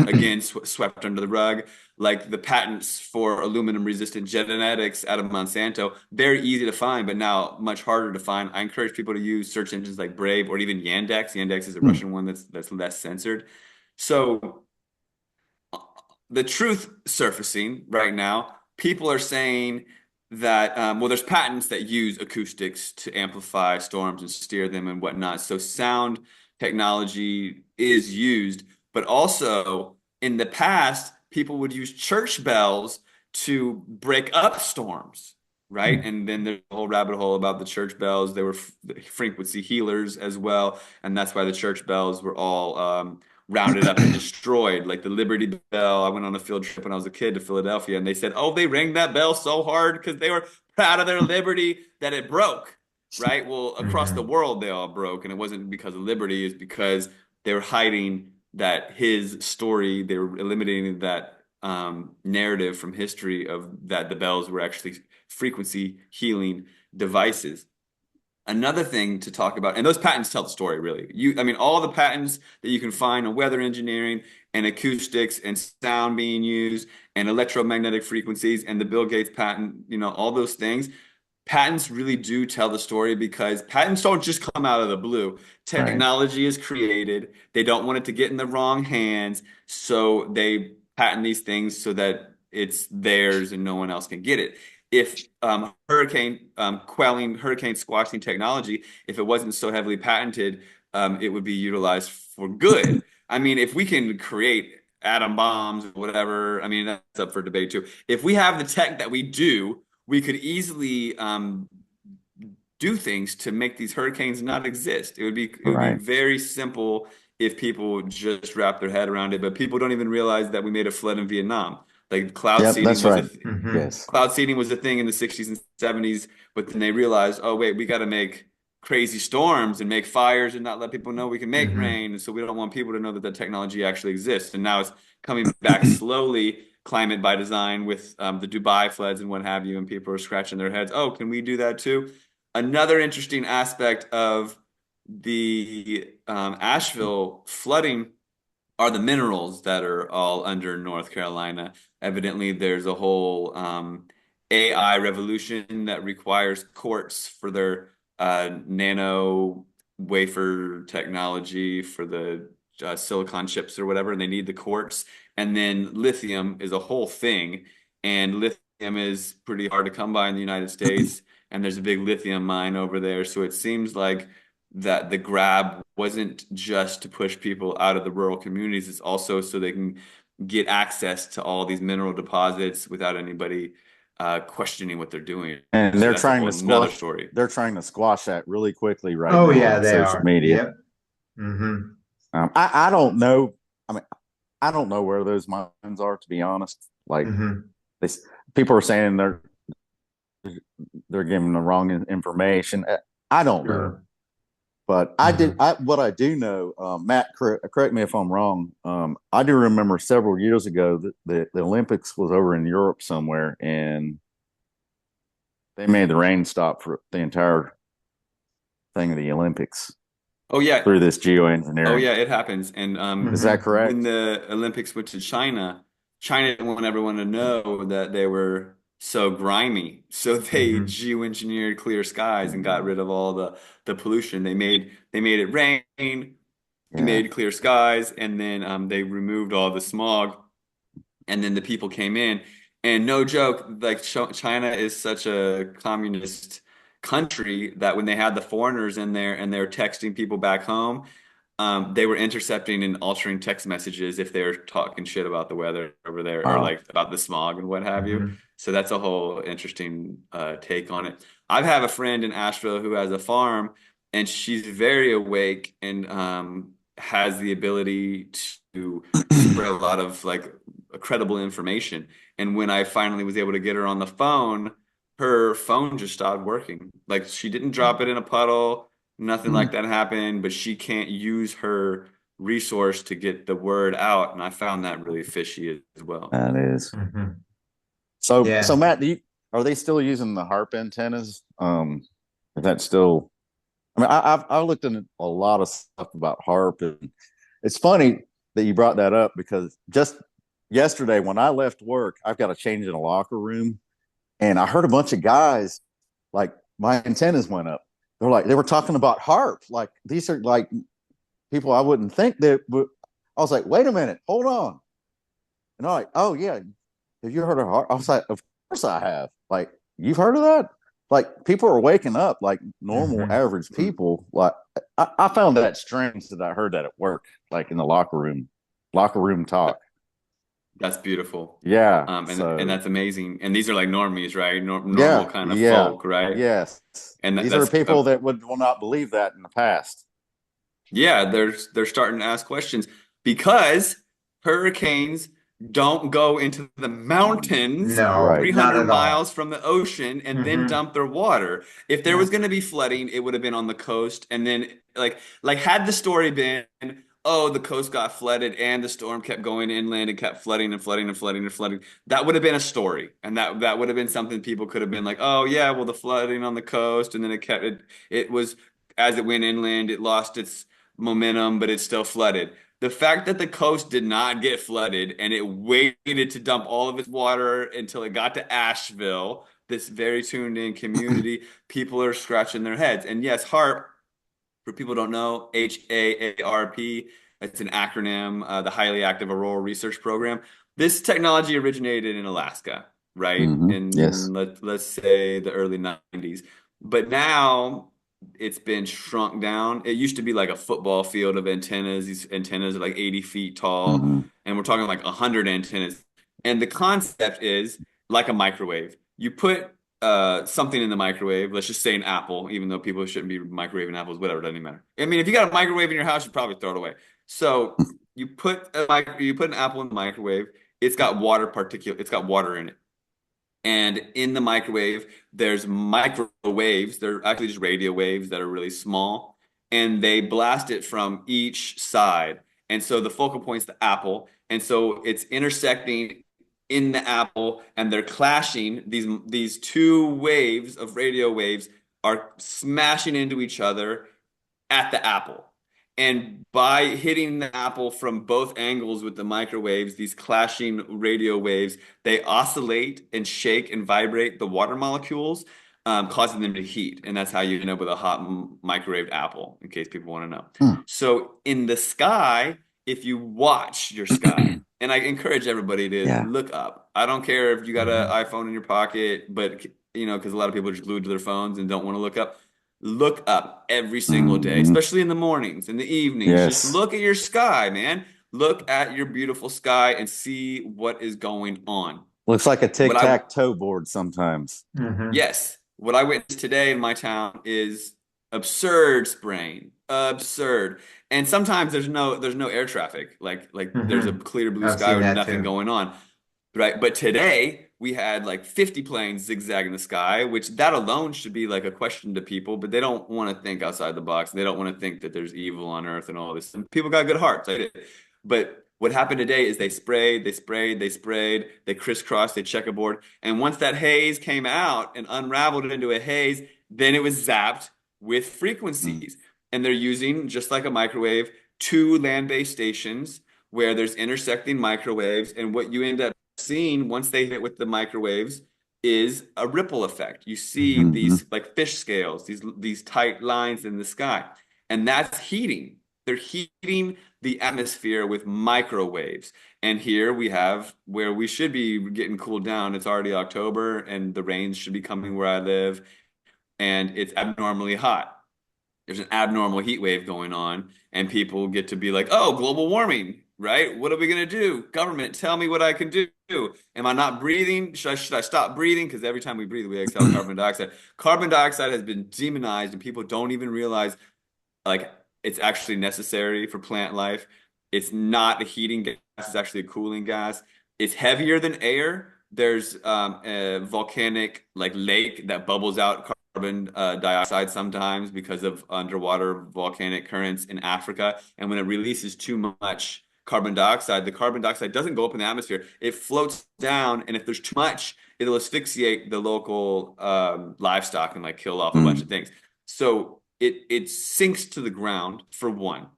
again swept under the rug. Like the patents for aluminum resistant genetics out of Monsanto, very easy to find, but now much harder to find. I encourage people to use search engines like Brave or even Yandex. Yandex is a Russian one that's less censored. So the truth surfacing right now, people are saying that, well, there's patents that use acoustics to amplify storms and steer them and whatnot. So sound technology is used, but also in the past, people would use church bells to break up storms, right? And then there's a whole rabbit hole about the church bells. They were frequency healers as well, and that's why the church bells were all rounded up and destroyed. Like the Liberty Bell, I went on a field trip when I was a kid to Philadelphia, and they said, oh, they rang that bell so hard because they were proud of their liberty that it broke, right? Well, across the world, they all broke, and it wasn't because of liberty, it's because they were hiding that his story, they were eliminating that narrative from history of that the bells were actually frequency healing devices. Another thing to talk about, and those patents tell the story, really. I mean, all the patents that you can find on weather engineering and acoustics and sound being used and electromagnetic frequencies and the Bill Gates patent, all those things, patents really do tell the story because patents don't just come out of the blue. Technology is created. They don't want it to get in the wrong hands, so they patent these things so that it's theirs and no one else can get it. If hurricane squashing technology, if it wasn't so heavily patented, it would be utilized for good. I mean, if we can create atom bombs or whatever, I mean, that's up for debate too. If we have the tech that we do, we could easily do things to make these hurricanes not exist. It would be very simple if people just wrap their head around it, but people don't even realize that we made a flood in Vietnam. Like cloud seeding that's was right. Yes. Cloud seeding was a thing in the 60s and 70s, but then they realized, oh wait, we got to make crazy storms and make fires and not let people know we can make rain. And so we don't want people to know that technology actually exists. And now it's coming back slowly, climate by design with the Dubai floods and what have you, and people are scratching their heads. Oh, can we do that too? Another interesting aspect of the Asheville flooding are the minerals that are all under North Carolina. Evidently, there's a whole AI revolution that requires quartz for their nano wafer technology for the silicon chips or whatever, and they need the quartz. And then lithium is a whole thing, and lithium is pretty hard to come by in the United States, and there's a big lithium mine over there. So it seems like that the grab wasn't just to push people out of the rural communities, it's also so they can get access to all these mineral deposits without anybody questioning what they're doing. And So they're that's trying a to whole nother squash. story. They're trying to squash that really quickly right Oh now yeah, on they social are. media. Yep. Mm-hmm. I don't know. I mean, I don't know where those mines are, to be honest. Like, people are saying they're they're giving the wrong information. I don't know. Sure. But what I do know, Matt, correct me if I'm wrong. I do remember several years ago that the Olympics was over in Europe somewhere, and they made the rain stop for the entire thing of the Olympics Oh yeah. through this geoengineering. Oh yeah, it happens. And Is that correct? when the Olympics went to China, China didn't want everyone to know that they were so grimy. So they geoengineered clear skies and got rid of all the pollution. They made it rain, they made clear skies, and then they removed all the smog. And then the people came in. And no joke, like China is such a communist country that when they had the foreigners in there and they're texting people back home, they were intercepting and altering text messages if they're talking shit about the weather over there or like about the smog and what have you. So that's a whole interesting take on it. I have a friend in Asheville who has a farm, and she's very awake and has the ability to spread a lot of like credible information. And when I finally was able to get her on the phone, her phone just stopped working. Like she didn't drop it in a puddle, nothing like that happened, but she can't use her resource to get the word out. And I found that really fishy as well. That is. So Matt, are they still using the HARP antennas? Is that still? I mean, I've looked into a lot of stuff about HARP, and it's funny that you brought that up because just yesterday when I left work, I've got to change in a locker room, and I heard a bunch of guys like my antennas went up. They're like they were talking about HARP, like these are like people I wouldn't think that. I was like, wait a minute, hold on, and I'm like, oh yeah, have you heard of HARP? I was like, of course I have. Like you've heard of that? Like people are waking up like normal average people. Like I found that strange that I heard that at work, like in the locker room talk. That's beautiful. Yeah. And that's amazing. And these are like normies, right? Normal kind of folk, right? Yes. And these are people that will not believe that in the past. Yeah, they're starting to ask questions because hurricanes don't go into the mountains 300 miles from the ocean and then dump their water. If there was going to be flooding, it would have been on the coast. And then like had the story been, oh, the coast got flooded and the storm kept going inland and kept flooding and flooding and flooding and flooding, that would have been a story. And that would have been something people could have been like, oh yeah, well the flooding on the coast, and then it was as it went inland, it lost its momentum, but it still flooded. The fact that the coast did not get flooded and it waited to dump all of its water until it got to Asheville, this very tuned in community, people are scratching their heads. And yes, HARP, for people who don't know, HAARP, it's an acronym, the Highly Active Auroral Research Program. This technology originated in Alaska, right? In let's say the early 90s. But now it's been shrunk down. It used to be like a football field of antennas. These antennas are like 80 feet tall, and we're talking like 100 antennas. And the concept is like a microwave. You put something in the microwave, let's just say an apple, even though people shouldn't be microwaving apples, whatever, doesn't even matter. I mean, if you got a microwave in your house, you probably throw it away. So you put an apple in the microwave, it's got water in it. And in the microwave, there's microwaves. They're actually just radio waves that are really small, and they blast it from each side. And so the focal point's the apple, and so it's intersecting in the apple, and they're clashing. These two waves of radio waves are smashing into each other at the apple. And by hitting the apple from both angles with the microwaves, these clashing radio waves, they oscillate and shake and vibrate the water molecules, causing them to heat. And that's how you end up with a hot microwaved apple, in case people want to know. So in the sky, if you watch your sky, and I encourage everybody to look up. I don't care if you got an iPhone in your pocket, but because a lot of people are just glued to their phones and don't want to look up. Look up every single day, especially in the mornings, in the evenings. Just look at your sky, man. Look at your beautiful sky and see what is going on. Looks like a tic-tac-toe board sometimes. Yes. What I witnessed today in my town is absurd spraying. Absurd. And sometimes there's no air traffic. Like there's a clear blue sky with nothing going on. Right. But today we had like 50 planes zigzagging the sky, which that alone should be like a question to people, but they don't want to think outside the box. They don't want to think that there's evil on Earth and all this. And people got good hearts. But what happened today is they sprayed, they crisscrossed, they checkerboard. And once that haze came out and unraveled it into a haze, then it was zapped with frequencies. And they're using, just like a microwave, 2 land-based stations where there's intersecting microwaves. And what you end up seeing once they hit with the microwaves is a ripple effect. You see these like fish scales, these tight lines in the sky. And that's heating. They're heating the atmosphere with microwaves. And here we have where we should be getting cooled down. It's already October and the rains should be coming where I live. And it's abnormally hot. There's an abnormal heat wave going on. And people get to be like, oh, global warming, right? What are we going to do? Government, tell me what I can do. Am I not breathing? Should I stop breathing? Because every time we breathe, we exhale carbon dioxide. Carbon dioxide has been demonized and people don't even realize like it's actually necessary for plant life. It's not a heating gas, it's actually a cooling gas. It's heavier than air. There's a volcanic like lake that bubbles out carbon dioxide sometimes because of underwater volcanic currents in Africa. And when it releases too much carbon dioxide, the carbon dioxide doesn't go up in the atmosphere. It floats down, and if there's too much, it'll asphyxiate the local livestock and like kill off a bunch of things. So it sinks to the ground for one.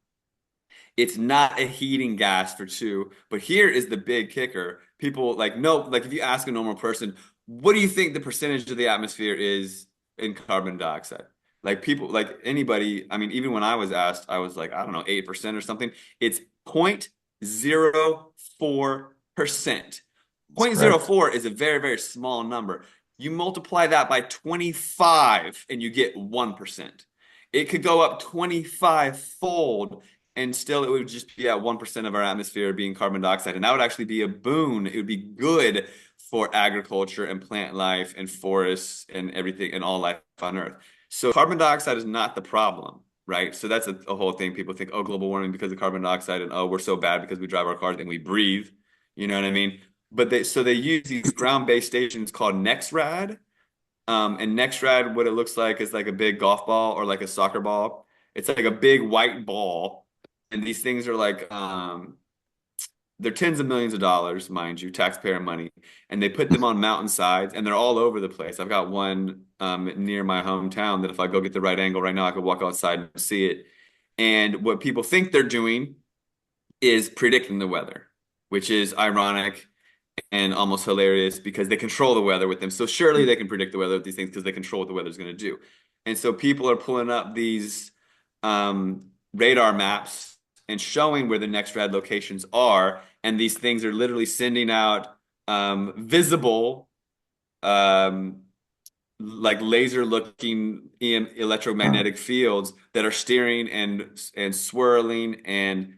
It's not a heating gas for two. But here is the big kicker. People like, no, like if you ask a normal person, what do you think the percentage of the atmosphere is in carbon dioxide? Like people, like anybody, I mean, even when I was asked, I was like, I don't know, 8% or something. It's 0.04%. 0.04 is a very, very small number. You multiply that by 25 and you get 1%. It could go up 25-fold and still it would just be at 1% of our atmosphere being carbon dioxide. And that would actually be a boon. It would be good for agriculture and plant life and forests and everything and all life on Earth. So carbon dioxide is not the problem, right? So that's a whole thing. People think, oh, global warming because of carbon dioxide, and oh, we're so bad because we drive our cars and we breathe. You know what I mean? But they use these ground-based stations called NexRad. And NexRad, what it looks like is like a big golf ball or like a soccer ball. It's like a big white ball. And these things are like, they're tens of millions of dollars, mind you, taxpayer money. And they put them on mountainsides and they're all over the place. I've got one near my hometown that if I go get the right angle right now, I could walk outside and see it. And what people think they're doing is predicting the weather, which is ironic and almost hilarious because they control the weather with them. So surely they can predict the weather with these things because they control what the weather is going to do. And so people are pulling up these radar maps and showing where the NexRad locations are. And these things are literally sending out visible, like laser looking electromagnetic fields that are steering and swirling and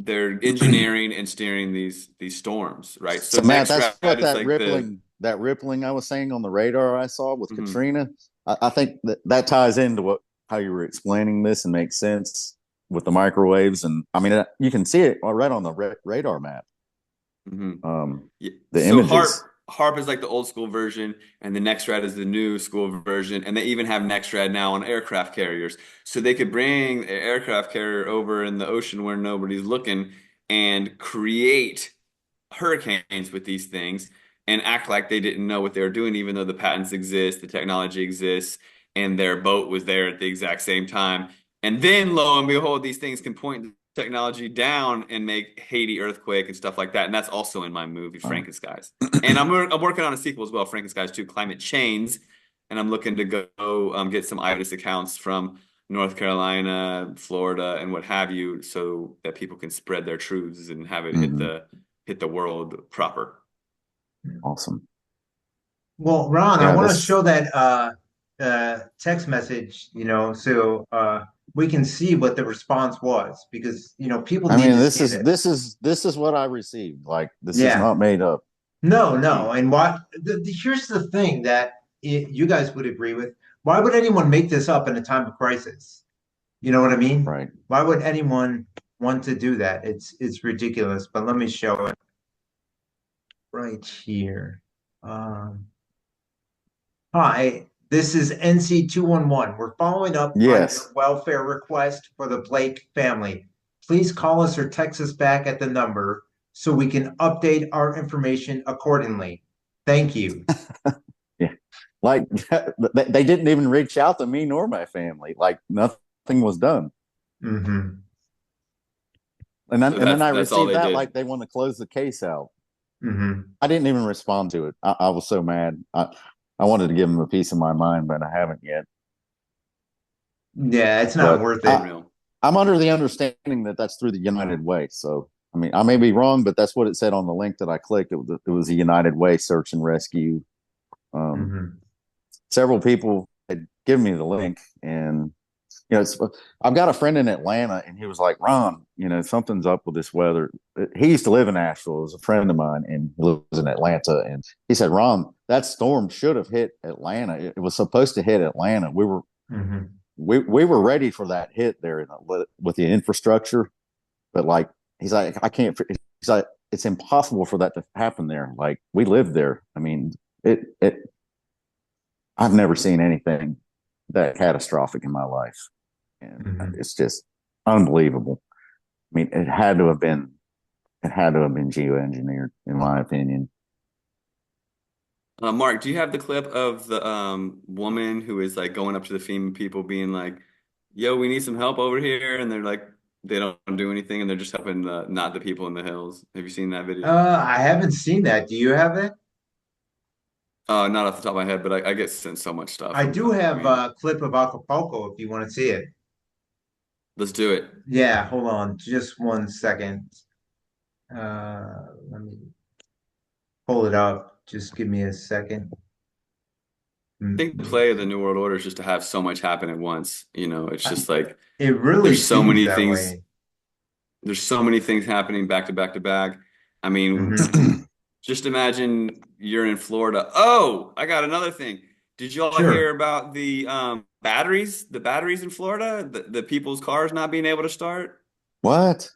they're engineering and steering these storms, right? So Matt, that's what that like that rippling I was saying on the radar I saw with Katrina. I think that ties into how you were explaining this and makes sense with the microwaves. And I mean, you can see it right on the radar map. The images. HARP is like the old school version, and the NexRad is the new school version, and they even have NexRad now on aircraft carriers. So they could bring an aircraft carrier over in the ocean where nobody's looking and create hurricanes with these things and act like they didn't know what they were doing, even though the patents exist, the technology exists, and their boat was there at the exact same time. And then, lo and behold, these things can point the technology down and make Haiti earthquake and stuff like that. And that's also in my movie, Frankenskies. And I'm working on a sequel as well, Frankenskies 2, Climate Change. And I'm looking to go get some eyewitness accounts from North Carolina, Florida, and what have you, so that people can spread their truths and have it hit the world proper. Awesome. Well, Ron, I want to show that text message, so we can see what the response was, because people need to see this is what I received. Like, this is not made up. No, and here's the thing that you guys would agree with. Why would anyone make this up in a time of crisis? You know what I mean? Right. Why would anyone want to do that? It's ridiculous. But let me show it. right here. Um, Hi, this is NC 211. We're following up on Yes. your welfare request for the Blake family. Please call us or text us back at the number so we can update our information accordingly. Thank you. Yeah. Like they didn't even reach out to me nor my family. Like nothing was done. Mm-hmm. So And then I that's all received they that did. like they want to close the case out. Mm-hmm. I didn't even respond to it. I was so mad. I wanted to give them a piece of my mind, but I haven't yet. Yeah, it's not But worth it. Unreal. I'm under the understanding that that's through the United Way. So, I mean, I may be wrong, but that's what it said on the link that I clicked. It was a United Way search and rescue. Um, Mm-hmm. Several people had given me the link, and I've got a friend in Atlanta, and he was like, "Ron, something's up with this weather." He used to live in Asheville. It was a friend of mine, and he lives in Atlanta. And he said, "Ron, that storm should have hit Atlanta. It was supposed to hit Atlanta. Mm-hmm. We were ready for that hit there with the infrastructure, but like he's like, I can't. He's like, it's impossible for that to happen there. Like we lived there. I mean, it. I've never seen anything that catastrophic in my life, and Mm-hmm. it's just unbelievable. I mean, it had to have been geoengineered, in my opinion. Mark, do you have the clip of the woman who is like going up to the FEMA people being like, "Yo, we need some help over here," and they're like, they don't do anything, and they're just helping not the people in the hills. Have you seen that video? I haven't seen that. Do you have it? Not off the top of my head, but I get sent so much stuff I from do them. I have mean, a clip of Acapulco if you want to see it. let's do it. Yeah, hold on, just 1 second. Let me pull it up. Just give me a second. I think the play of the New World Order is just to have so much happen at once. It's just like It really there's so seems many that things. way. There's so many things happening back to back to back. I mean, Hmm. just imagine you're in Florida. Oh, I got another thing. Did you all hear Sure. about the batteries? The batteries in Florida? The people's cars not being able to start? What?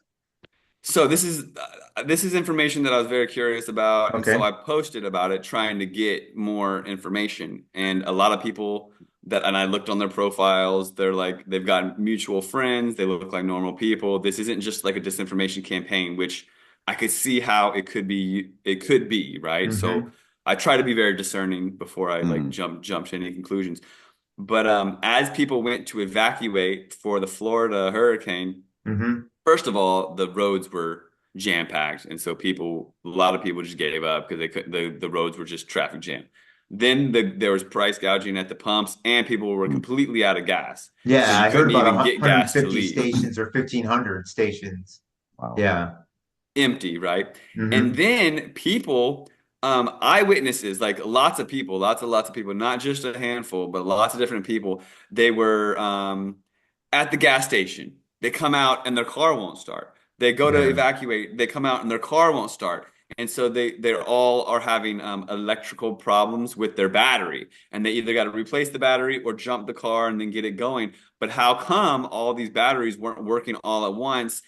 So this is information that I was very curious about, and so Okay. I posted about it, trying to get more information. And a lot of people and I looked on their profiles, they're like they've got mutual friends, they look like normal people. This isn't just like a disinformation campaign, which I could see how it could be. It could be, right? So Hmm. I try to be very discerning before I like Mm. jump to any conclusions. But as people went to evacuate for the Florida hurricane. Hmm. First of all, the roads were jam-packed, and so a lot of people just gave up because they could the roads were just traffic jam. Then there was price gouging at the pumps, and people were Mm. completely out of gas, so Yeah, you I heard couldn't about even get gas to 150 leave. stations or 1,500 stations. Wow. Yeah. Empty, right? And Hmm. then people, eyewitnesses, like lots of people, not just a handful, but lots of different people. They were at the gas station. They come out and their car won't start. They go to Yeah. evacuate. They come out and their car won't start. And so they all are having electrical problems with their battery, and they either got to replace the battery or jump the car and then get it going. But how come all these batteries weren't working all at once?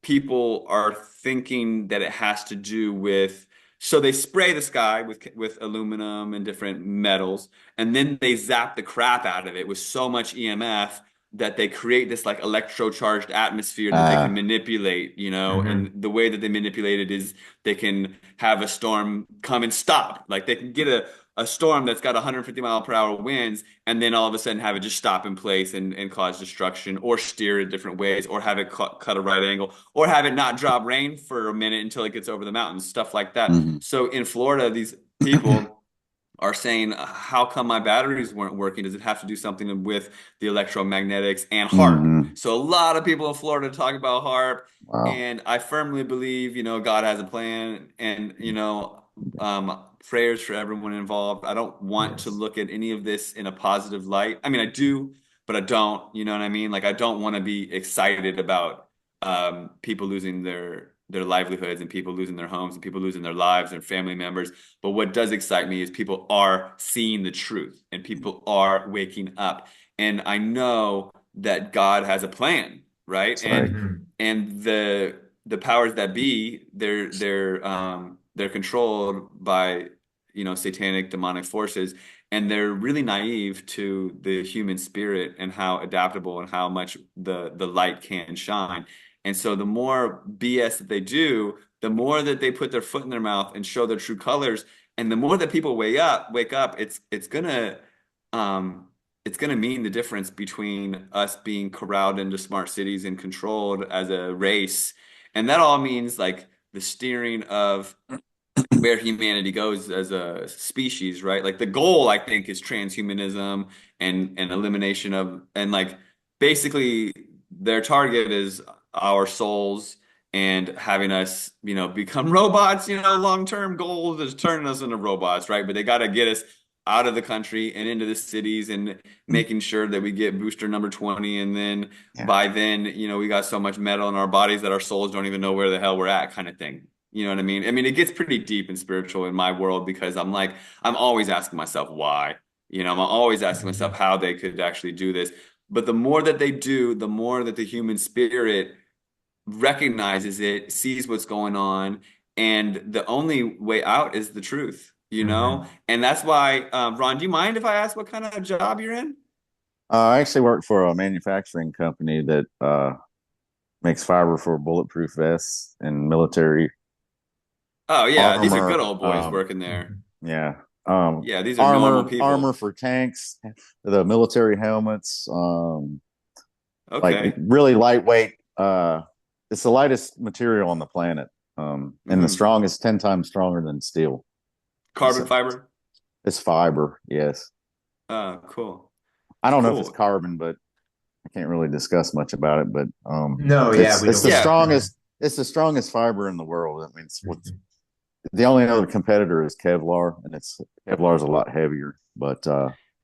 People are thinking that it has to do with, so they spray the sky with aluminum and different metals, and then they zap the crap out of it with so much EMF that they create this like electrocharged atmosphere that they can Ah. manipulate, Hmm. and the way that they manipulate it is they can have a storm come and stop. Like they can get a storm that's got 150-mile-per-hour winds, and then all of a sudden have it just stop in place and cause destruction, or steer it different ways, or have it cut a right angle, or have it not drop rain for a minute until it gets over the mountains, stuff like that. Mhm. So in Florida, these people are saying, how come my batteries weren't working? Does it have to do something with the electromagnetics and HARP? Mhm. So a lot of people in Florida talk about HARP, Wow. and I firmly believe, God has a plan, and prayers for everyone involved. I don't want to Yes. look at any of this in a positive light. I mean, I do, but I don't. You know what I mean? Like, I don't want to be excited about people losing their livelihoods, and people losing their homes, and people losing their lives and family members. But what does excite me is people are seeing the truth, and people are waking up. And I know that God has a plan, right? That's right. And Hmm. and the powers that be, they're controlled by, satanic demonic forces, and they're really naive to the human spirit and how adaptable and how much the light can shine. And so the more BS that they do, the more that they put their foot in their mouth and show their true colors, and the more that people wake up, it's gonna mean the difference between us being corralled into smart cities and controlled as a race. And that all means like the steering of where humanity goes as a species, right? Like the goal, I think, is transhumanism and elimination of, and like basically their target is our souls and having us, become robots. Long-term goal is turning us into robots, right? But they got to get us out of the country and into the cities and making sure that we get booster number 20. And then by then, we got so much metal in our bodies that our souls don't even know where the hell we're at, kind of thing. You know what I mean? I mean, it gets pretty deep and spiritual in my world because I'm always asking myself why. I'm always asking myself how they could actually do this. But the more that they do, the more that the human spirit recognizes it, sees what's going on, and the only way out is the truth, And that's why, Ron, do you mind if I ask what kind of job you're in? I actually work for a manufacturing company that makes fiber for bulletproof vests and military Oh yeah, these are armor. good old boys working there. Yeah. Yeah, these are normal people. Armor for tanks, the military helmets, Okay. like really lightweight. It's the lightest material on the planet, and the strongest, 10 times stronger than steel. Carbon fiber? It's fiber, yes. Cool. I don't know if it's carbon, but I can't really discuss much about it. But No, yeah, it's the strongest. It's the strongest fiber in the world. I mean, the only other competitor is Kevlar, and Kevlar is a lot heavier. But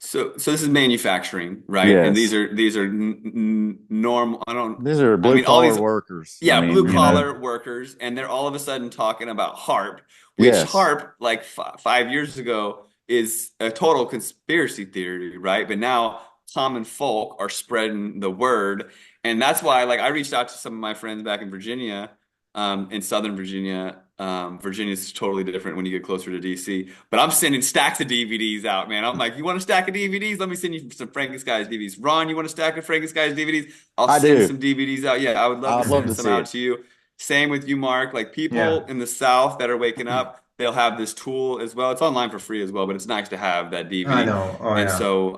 so this is manufacturing, right? Yes. And these are normal. These are blue collar workers. Yeah, blue collar workers, and they're all of a sudden talking about HARP, which HARP, like 5 years ago, is a total conspiracy theory, right? But now common folk are spreading the word, and that's why, like, I reached out to some of my friends back in Virginia, in Southern Virginia. Virginia is totally different when you get closer to DC. But I'm sending stacks of DVDs out, man. I'm like, you want a stack of DVDs? Let me send you some Frankenskies DVDs. Ron, you want a stack of Frankenskies DVDs? I'll send some DVDs out. Yeah, I would love to send some out to you. Same with you, Mark. Like people in the South that are waking up, they'll have this tool as well. It's online for free as well, but it's nice to have that DVD. I know. So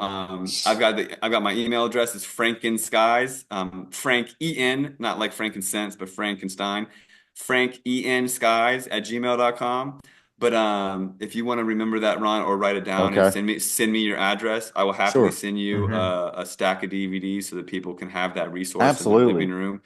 I've got my email address is Frankenskies, Frank E-N, not like frankincense, but Frankenstein. frankenskies@gmail.com. But if you want to remember that, Ron, or write it down and send me your address, I will happily send you a stack of DVDs so that people can have that resource in their living room.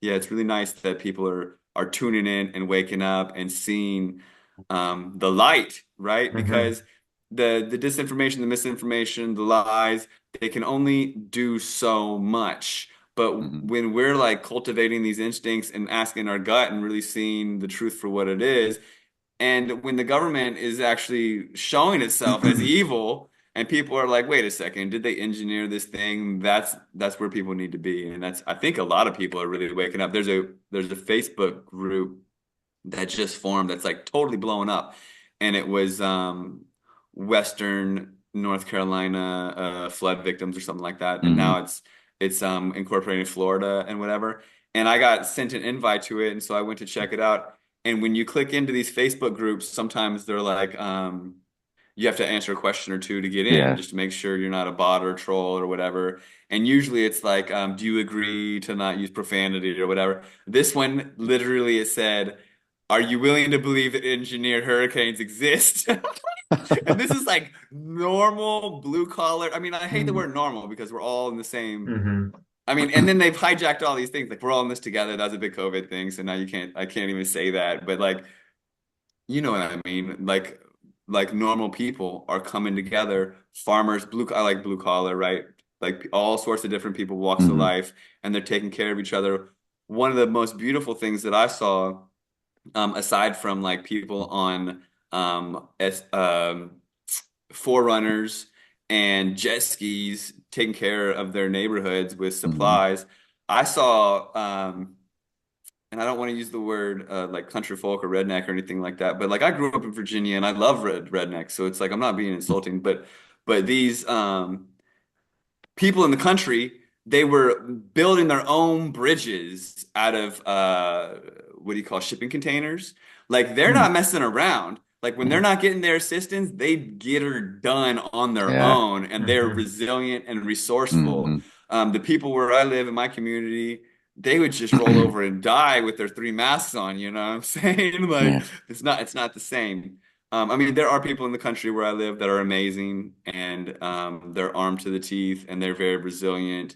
Yeah, it's really nice that people are tuning in and waking up and seeing the light, right? Because the disinformation, the misinformation, the lies, they can only do so much. But when we're like cultivating these instincts and asking our gut and really seeing the truth for what it is, and when the government is actually showing itself as evil, and people are like, wait a second, did they engineer this thing? That's where people need to be. And I think a lot of people are really waking up. There's a Facebook group that just formed that's like totally blowing up. And it was Western North Carolina flood victims or something like that. And now it's incorporating Florida and whatever. And I got sent an invite to it, and so I went to check it out. And when you click into these Facebook groups, sometimes they're like, you have to answer a question or two to get in, just to make sure you're not a bot or a troll or whatever. And usually it's like, do you agree to not use profanity or whatever? This one, literally, it said, are you willing to believe that engineered hurricanes exist? And this is like normal blue collar. I mean, I hate the word normal because we're all in the same. I mean, and then they've hijacked all these things. Like we're all in this together. That's a big COVID thing. So now I can't even say that. But like, you know what I mean? Like normal people are coming together. Farmers, I like blue collar, right? Like all sorts of different people, walks of life, and they're taking care of each other. One of the most beautiful things that I saw, aside from like people on forerunners and jet skis taking care of their neighborhoods with supplies, I saw and I don't want to use the word like country folk or redneck or anything like that, but like I grew up in Virginia and I love rednecks, so it's like I'm not being insulting, but these people in the country, they were building their own bridges out of what do you call shipping containers? Like they're Mm. not messing around. Like when they're Yeah. not getting their assistance, they get her done on their Yeah. own, and they're resilient and resourceful. Hmm. The people where I live in my community, they would just roll over and die with their three masks on, you know what I'm saying? Like Yeah. it's not the same. I mean, there are people in the country where I live that are amazing, and they're armed to the teeth, and they're very resilient.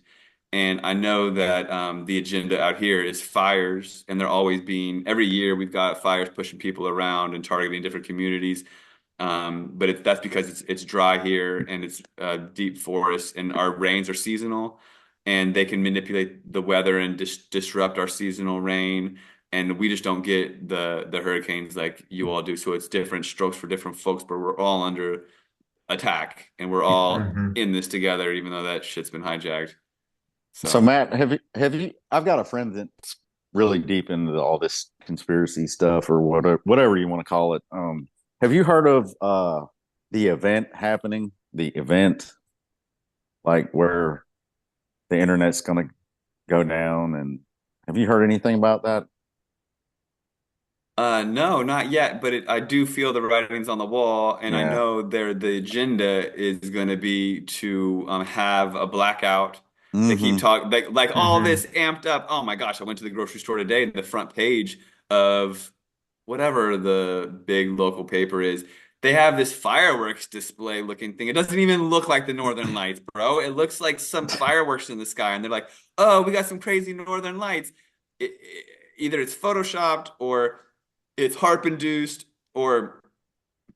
And I know that the agenda out here is fires, and they're always being, every year we've got fires pushing people around and targeting different communities. But that's because it's dry here and it's deep forest, and our rains are seasonal, and they can manipulate the weather and disrupt our seasonal rain. And we just don't get the hurricanes like you all do. So it's different strokes for different folks, but we're all under attack, and we're all in this together, even though that shit's been hijacked. So So, Matt, have you? I've got a friend that's really deep into all this conspiracy stuff or whatever you want to call it. Have you heard of the event happening? The event, like where the internet's going to go down, and have you heard anything about that? no, not yet, but I do feel the writings on the wall, and I Yeah. know the agenda is going to be to have a blackout. They keep Hmm. talking like all this amped up. Oh my gosh, I went to the grocery store today, and the front page of whatever the big local paper is, they have this fireworks display looking thing. It doesn't even look like the Northern Lights, bro. It looks like some fireworks in the sky, and they're like, "Oh, we got some crazy Northern Lights." Either it's photoshopped or it's harp induced or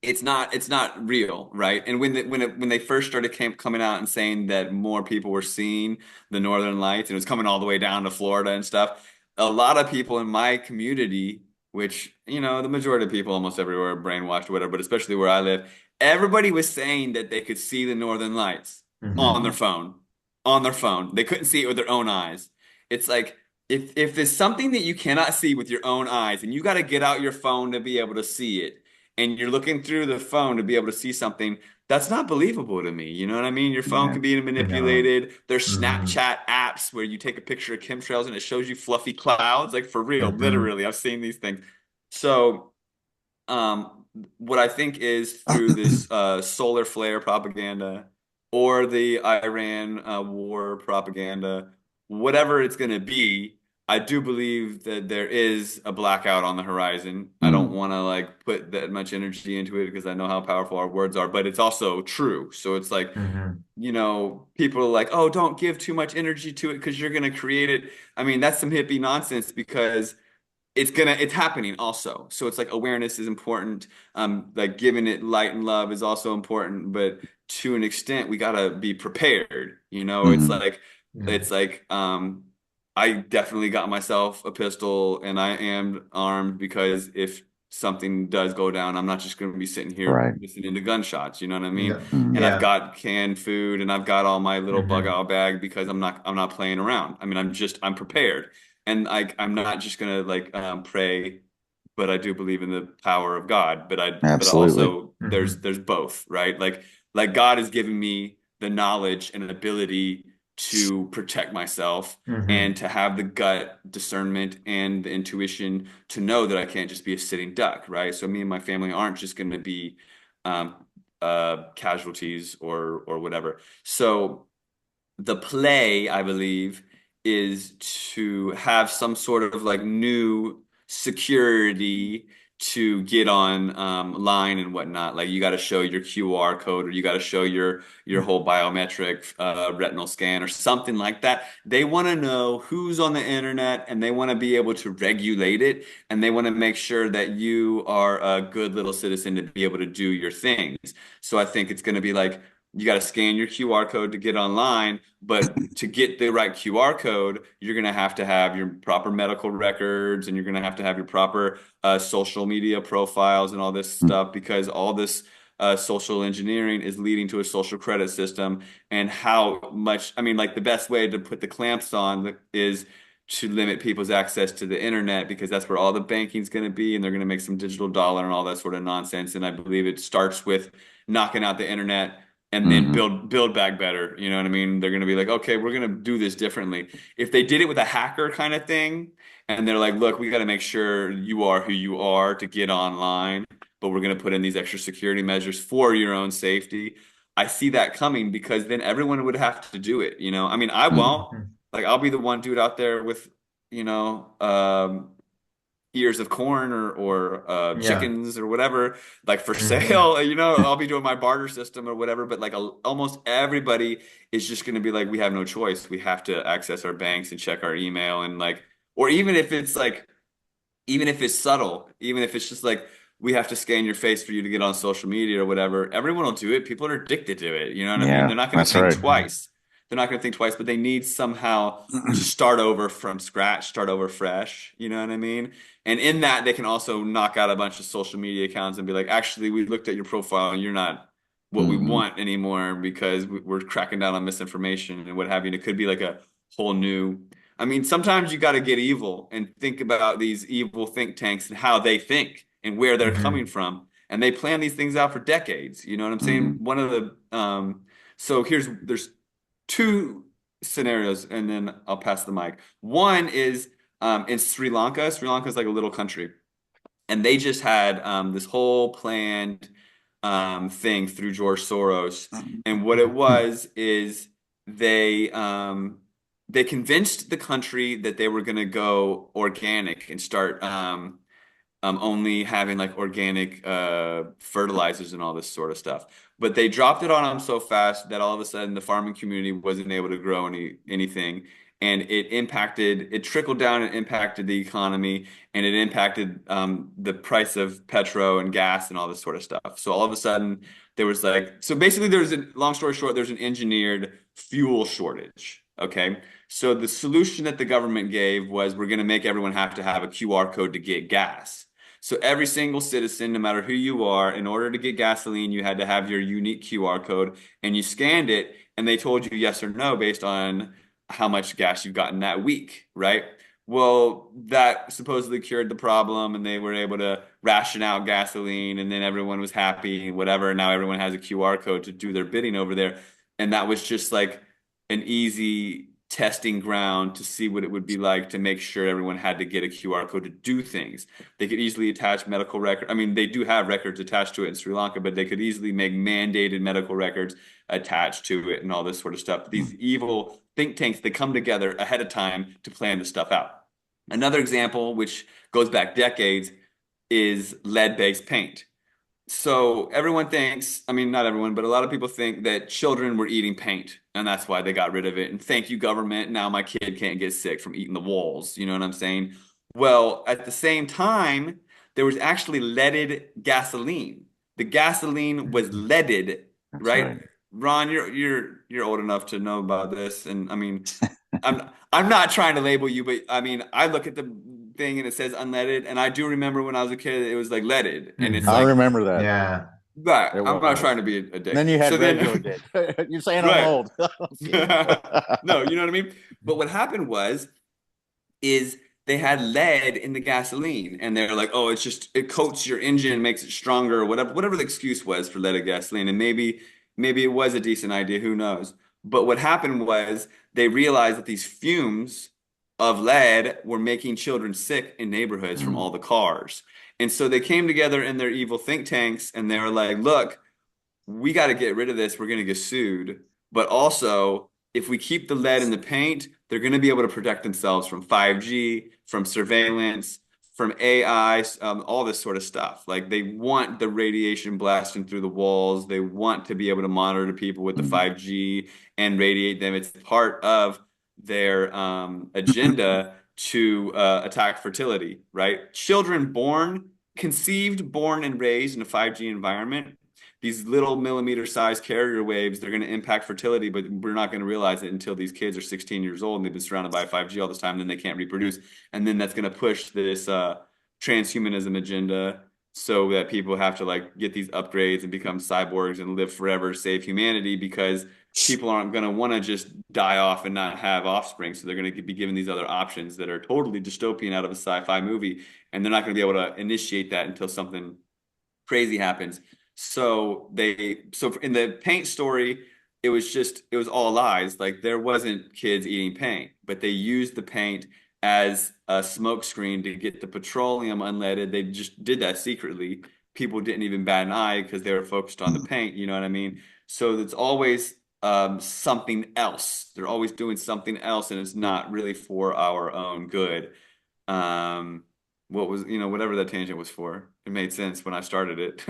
it's not real, right? And when they first started coming out and saying that more people were seeing the Northern Lights, and it was coming all the way down to Florida and stuff, a lot of people in my community, which the majority of people almost everywhere are brainwashed or whatever, but especially where I live, everybody was saying that they could see the Northern Lights on their phone, on their phone. They couldn't see it with their own eyes. It's like if there's something that you cannot see with your own eyes, and you got to get out your phone to be able to see it, and you're looking through the phone to be able to see something, that's not believable to me. You know what I mean? Your phone Yeah. can be No. manipulated. There's Hmm. Snapchat apps where you take a picture of chemtrails and it shows you fluffy clouds, like for real, Hmm. literally. I've seen these things. So, what I think is through this solar flare propaganda or the Iran war propaganda, whatever it's going to be, I do believe that there is a blackout on the horizon. I don't Mm. want to like put that much energy into it because I know how powerful our words are, but it's also true. So it's like, Hmm. people are like, oh, don't give too much energy to it because you're going to create it. I mean, that's some hippie nonsense because it's happening also. So it's like awareness is important. Like giving it light and love is also important, but to an extent, we gotta be prepared. It's Hmm. like it's like I definitely got myself a pistol and I am armed because if something does go down, I'm not just gonna be sitting here Right. listening to gunshots, you know what I mean? No. And Hmm. I've Yeah. got canned food and I've got all my little bug Hmm. out bag because I'm not playing around. I mean, I'm prepared. And I'm not just gonna like pray, but I do believe in the power of God. But Absolutely. also Hmm. there's both, right? Like God has given me the knowledge and ability to protect myself Hmm. and to have the gut discernment and the intuition to know that I can't just be a sitting duck, right? So me and my family aren't just gonna be um, casualties or whatever. So the play, I believe, is to have some sort of like new security to get on line and whatnot. Like you got to show your QR code or you got to show your whole biometric retinal scan or something like that. They want to know who's on the internet and they want to be able to regulate it and they want to make sure that you are a good little citizen to be able to do your things. So I think it's going to be like you got to scan your QR code to get online, but to get the right QR code, you're going to have your proper medical records and you're going to have your proper social media profiles and all this stuff because all this social engineering is leading to a social credit system. And how much, I mean, like the best way to put the clamps on is to limit people's access to the internet because that's where all the banking's going to be, and they're going to make some digital dollar and all that sort of nonsense. And I believe it starts with knocking out the internet and then build back better. You know what I mean? They're going to be like, okay, we're going to do this differently. If they did it with a hacker kind of thing, and they're like, look, we got to make sure you are who you are to get online, but we're going to put in these extra security measures for your own safety. I see that coming because then everyone would have to do it. You know, I mean, I won't. Like, I'll be the one dude out there with, you know, ears of corn or chickens or whatever, like for sale. You know, I'll be doing my barter system or whatever. But like almost everybody is just going to be like, we have no choice. We have to access our banks and check our email and like, or even if it's like, even if it's subtle, even if it's just like, we have to scan your face for you to get on social media or whatever, everyone will do it. People are addicted to it. You know what I mean? They're not going to think twice. They're not going to think twice, but they need somehow to start over from scratch, start over fresh. You know what I mean? And in that, they can also knock out a bunch of social media accounts and be like, actually, we looked at your profile and you're not what we want anymore because we're cracking down on misinformation and what have you. And it could be like a whole new, I mean, sometimes you got to get evil and think about these evil think tanks and how they think and where they're coming from. And they plan these things out for decades. You know what I'm saying? One of the, so there's two scenarios, and then I'll pass the mic. One is in Sri Lanka. Sri Lanka is like a little country, and they just had this whole planned thing through George Soros. And what it was is they convinced the country that they were going to go organic and start only having like organic fertilizers and all this sort of stuff. But they dropped it on them so fast that all of a sudden the farming community wasn't able to grow anything. And it trickled down and impacted the economy, and it impacted the price of petrol and gas and all this sort of stuff. So all of a sudden there was like, so basically long story short, there's an engineered fuel shortage. Okay. So the solution that the government gave was, we're going to make everyone have to have a QR code to get gas. So every single citizen, no matter who you are, in order to get gasoline, you had to have your unique QR code, and you scanned it, and they told you yes or no based on how much gas you've gotten that week, right? Well, that supposedly cured the problem, and they were able to ration out gasoline, and then everyone was happy, whatever. And now everyone has a QR code to do their bidding over there. And that was just like an easy testing ground to see what it would be like to make sure everyone had to get a QR code to do things. They could easily attach medical records. I mean, they do have records attached to it in Sri Lanka, but they could easily make mandated medical records attached to it and all this sort of stuff. These evil think tanks, they come together ahead of time to plan this stuff out. Another example, which goes back decades, is lead-based paint. So everyone thinks, I mean, not everyone, but a lot of people think that children were eating paint, and that's why they got rid of it. And thank you, government. Now my kid can't get sick from eating the walls. You know what I'm saying? Well, at the same time, there was actually leaded gasoline. The gasoline was leaded, right? Ron, you're old enough to know about this, and I mean, I'm not trying to label you, but I mean, I look at the thing and it says unleaded, and I do remember when I was a kid, it was like leaded, and it's I like, remember that. Yeah. but I'm not trying to be a dick. Then you had so regular dick. You're saying I'm old. No, you know what I mean? But what happened is they had lead in the gasoline, and they're like, oh, it coats your engine, makes it stronger, or whatever the excuse was for leaded gasoline. And maybe it was a decent idea, who knows? But what happened was they realized that these fumes of lead were making children sick in neighborhoods from all the cars. And so they came together in their evil think tanks, and they were like, look, we got to get rid of this. We're going to get sued. But also, if we keep the lead in the paint, they're going to be able to protect themselves from 5G, from surveillance, from AI, all this sort of stuff. Like, they want the radiation blasting through the walls. They want to be able to monitor people with the 5G and radiate them. It's part of their agenda to attack fertility, right? Children conceived, born, and raised in a 5G environment, these little millimeter-sized carrier waves, they're going to impact fertility, but we're not going to realize it until these kids are 16 years old and they've been surrounded by 5G all this time, and then they can't reproduce. And then that's going to push this transhumanism agenda so that people have to like get these upgrades and become cyborgs and live forever, save humanity, because people aren't going to want to just die off and not have offspring. So they're going to be given these other options that are totally dystopian out of a sci-fi movie, and they're not going to be able to initiate that until something crazy happens. So in the paint story, it was all lies. Like there wasn't kids eating paint, but they used the paint as a smoke screen to get the petroleum unleaded. They just did that secretly. People didn't even bat an eye because they were focused on the paint. You know what I mean? So it's always something else. They're always doing something else, and it's not really for our own good. Um, what was, whatever that tangent was for. It made sense when I started it.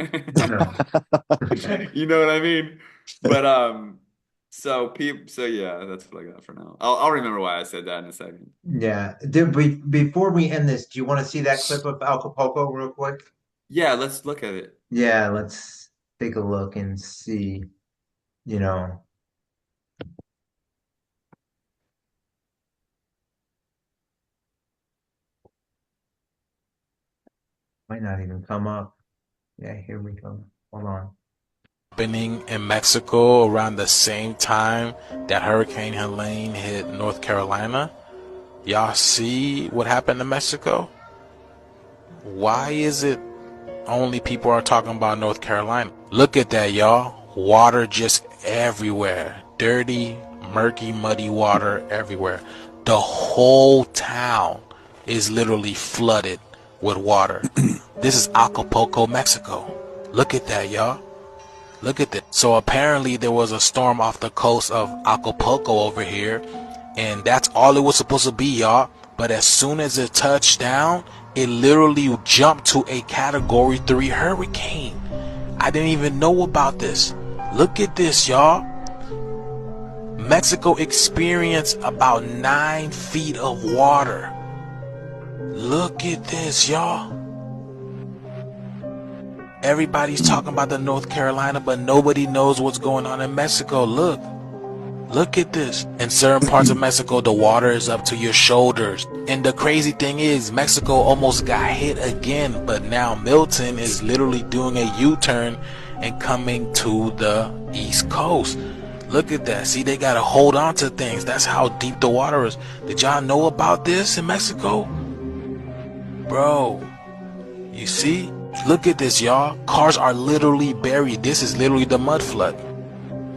You know what I mean? But so yeah, that's what I got for now. I'll remember why I said that in a second. Yeah. Before we end this, do you want to see that clip of Acapulco real quick? Yeah, let's look at it. Yeah, let's take a look and see, you know. Might not even come up. Yeah, here we go. Hold on. Happening in Mexico around the same time that Hurricane Helene hit North Carolina. Y'all see what happened to Mexico? Why is it only people are talking about North Carolina? Look at that, y'all. Water just everywhere. Dirty, murky, muddy water everywhere. The whole town is literally flooded with water. This is Acapulco, Mexico. Look at that, y'all. Look at that. So apparently there was a storm off the coast of Acapulco over here, and that's all it was supposed to be, y'all. But as soon as it touched down, it literally jumped to a Category 3 hurricane. I didn't even know about this. Look at this, y'all. Mexico experienced about 9 feet of water. Look at this, y'all. Everybody's talking about the North Carolina, but nobody knows what's going on in Mexico. Look at this. In certain parts of Mexico, the water is up to your shoulders. And the crazy thing is, Mexico almost got hit again, but now Milton is literally doing a U-turn and coming to the East Coast. Look at that. See, they got to hold on to things. That's how deep the water is. Did y'all know about this in Mexico? Bro, you see? Look at this, y'all. Cars are literally buried. This is literally the mud flood.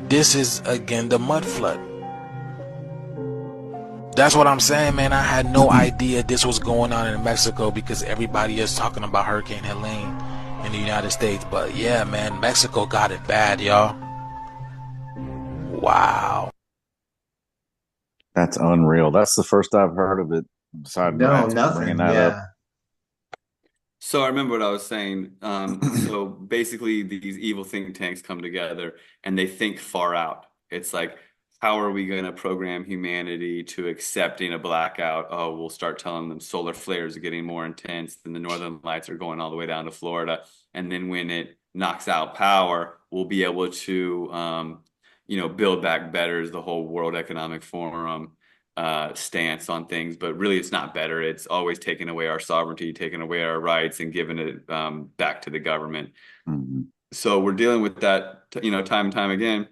This is, again, the mud flood. That's what I'm saying, man. I had no idea this was going on in Mexico because everybody is talking about Hurricane Helene in the United States. But yeah, man, Mexico got it bad, y'all. Wow. That's unreal. That's the first I've heard of it. Besides No, Matt nothing. bringing that Yeah. up. So I remember what I was saying. So basically, these evil think tanks come together and they think far out. It's like, how are we going to program humanity to accepting a blackout? Oh, we'll start telling them solar flares are getting more intense and the northern lights are going all the way down to Florida. And then when it knocks out power, we'll be able to, build back better as the whole World Economic Forum stance on things, but really it's not better. It's always taking away our sovereignty, taking away our rights, and giving it back to the government. Mm-hmm. So we're dealing with that, time and time again.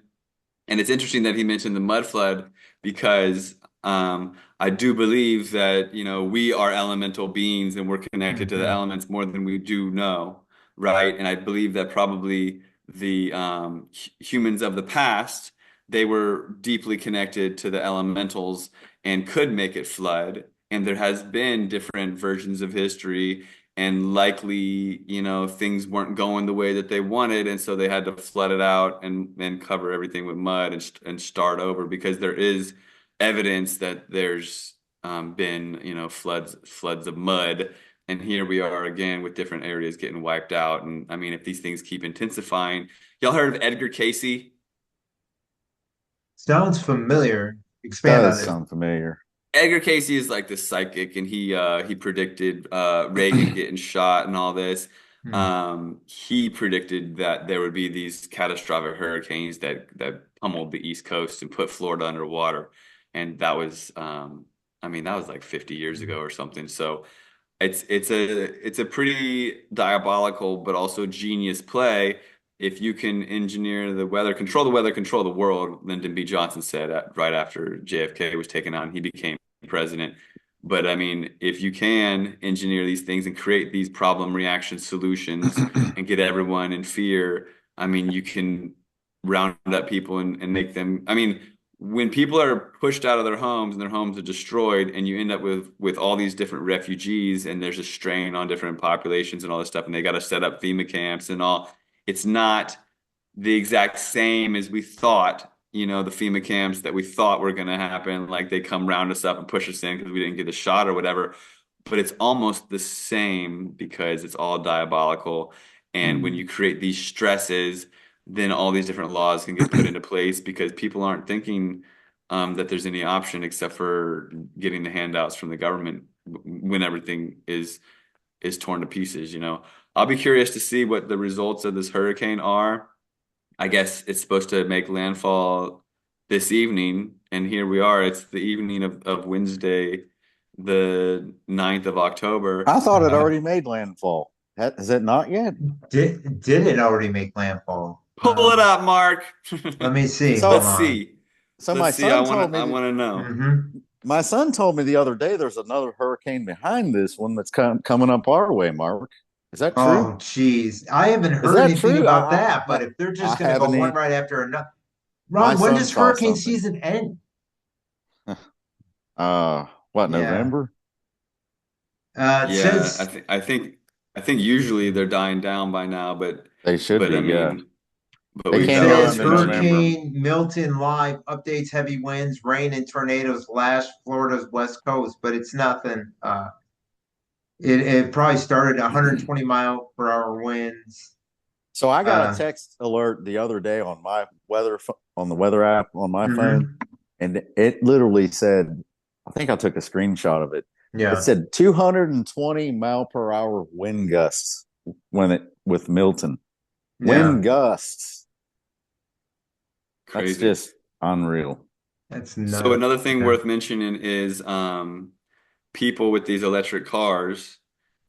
And it's interesting that he mentioned the mud flood because I do believe that we are elemental beings and we're connected to the elements more than we do know, right? And I believe that probably the humans of the past, they were deeply connected to the elementals and could make it flood. And there has been different versions of history, and likely, things weren't going the way that they wanted, and so they had to flood it out and cover everything with mud and start over, because there is evidence that there's been, floods of mud. And here we are again with different areas getting wiped out. And I mean, if these things keep intensifying, y'all heard of Edgar Cayce? Sounds familiar. Expand on Does it. sound familiar. Edgar Cayce is like the psychic, and he predicted Reagan getting shot and all this. He predicted that there would be these catastrophic hurricanes that pummeled the East Coast and put Florida underwater. And that was, that was like 50 years ago or something. So it's a pretty diabolical but also genius play if you can engineer the weather, control the world. Lyndon B. Johnson said right after JFK was taken out and he became president. But I mean, if you can engineer these things and create these problem reaction solutions and get everyone in fear, I mean, you can round up people and make them. I mean, when people are pushed out of their homes and their homes are destroyed, and you end up with all these different refugees, and there's a strain on different populations and all this stuff, and they got to set up FEMA camps and all. It's not the exact same as we thought. You know, the FEMA camps that we thought were going to happen, like they come round us up and push us in because we didn't get a shot or whatever. But it's almost the same because it's all diabolical. And when you create these stresses, then all these different laws can get put into place because people aren't thinking that there's any option except for getting the handouts from the government when everything is torn to pieces, you know. I'll be curious to see what the results of this hurricane are. I guess it's supposed to make landfall this evening, and here we are. It's the evening of Wednesday, the 9th of October. I thought it already made landfall. Has it not yet? Did it already make landfall? Pull it up, Mark. Let me see. So- Let's Hold on. see. So Let's see. I want to know. Mhm. my son told me the other day there's another hurricane behind this one that's coming up our way, Mark. Is that true? Oh, geez. I haven't heard that anything true? about that, but if they're I just going to go haven't one right after another. My Ron, when son does saw hurricane something. season end? What, Yeah. November? It Yeah, says I think usually they're dying down by now, but They should be, I yeah. mean, but They we've it came got says around in November. Hurricane Milton live updates heavy winds, rain, and tornadoes lash Florida's west coast, but it's nothing. It probably started 120 mile per hour winds. So I got Uh, a text alert the other day on my on the weather app on my Mhm. phone, and it literally said, I think I took a screenshot of it. Yeah. It said 220 mile per hour wind gusts with Milton. Yeah. Wind gusts. That's crazy. just unreal. That's So nuts. another thing Yeah. worth mentioning is people with these electric cars.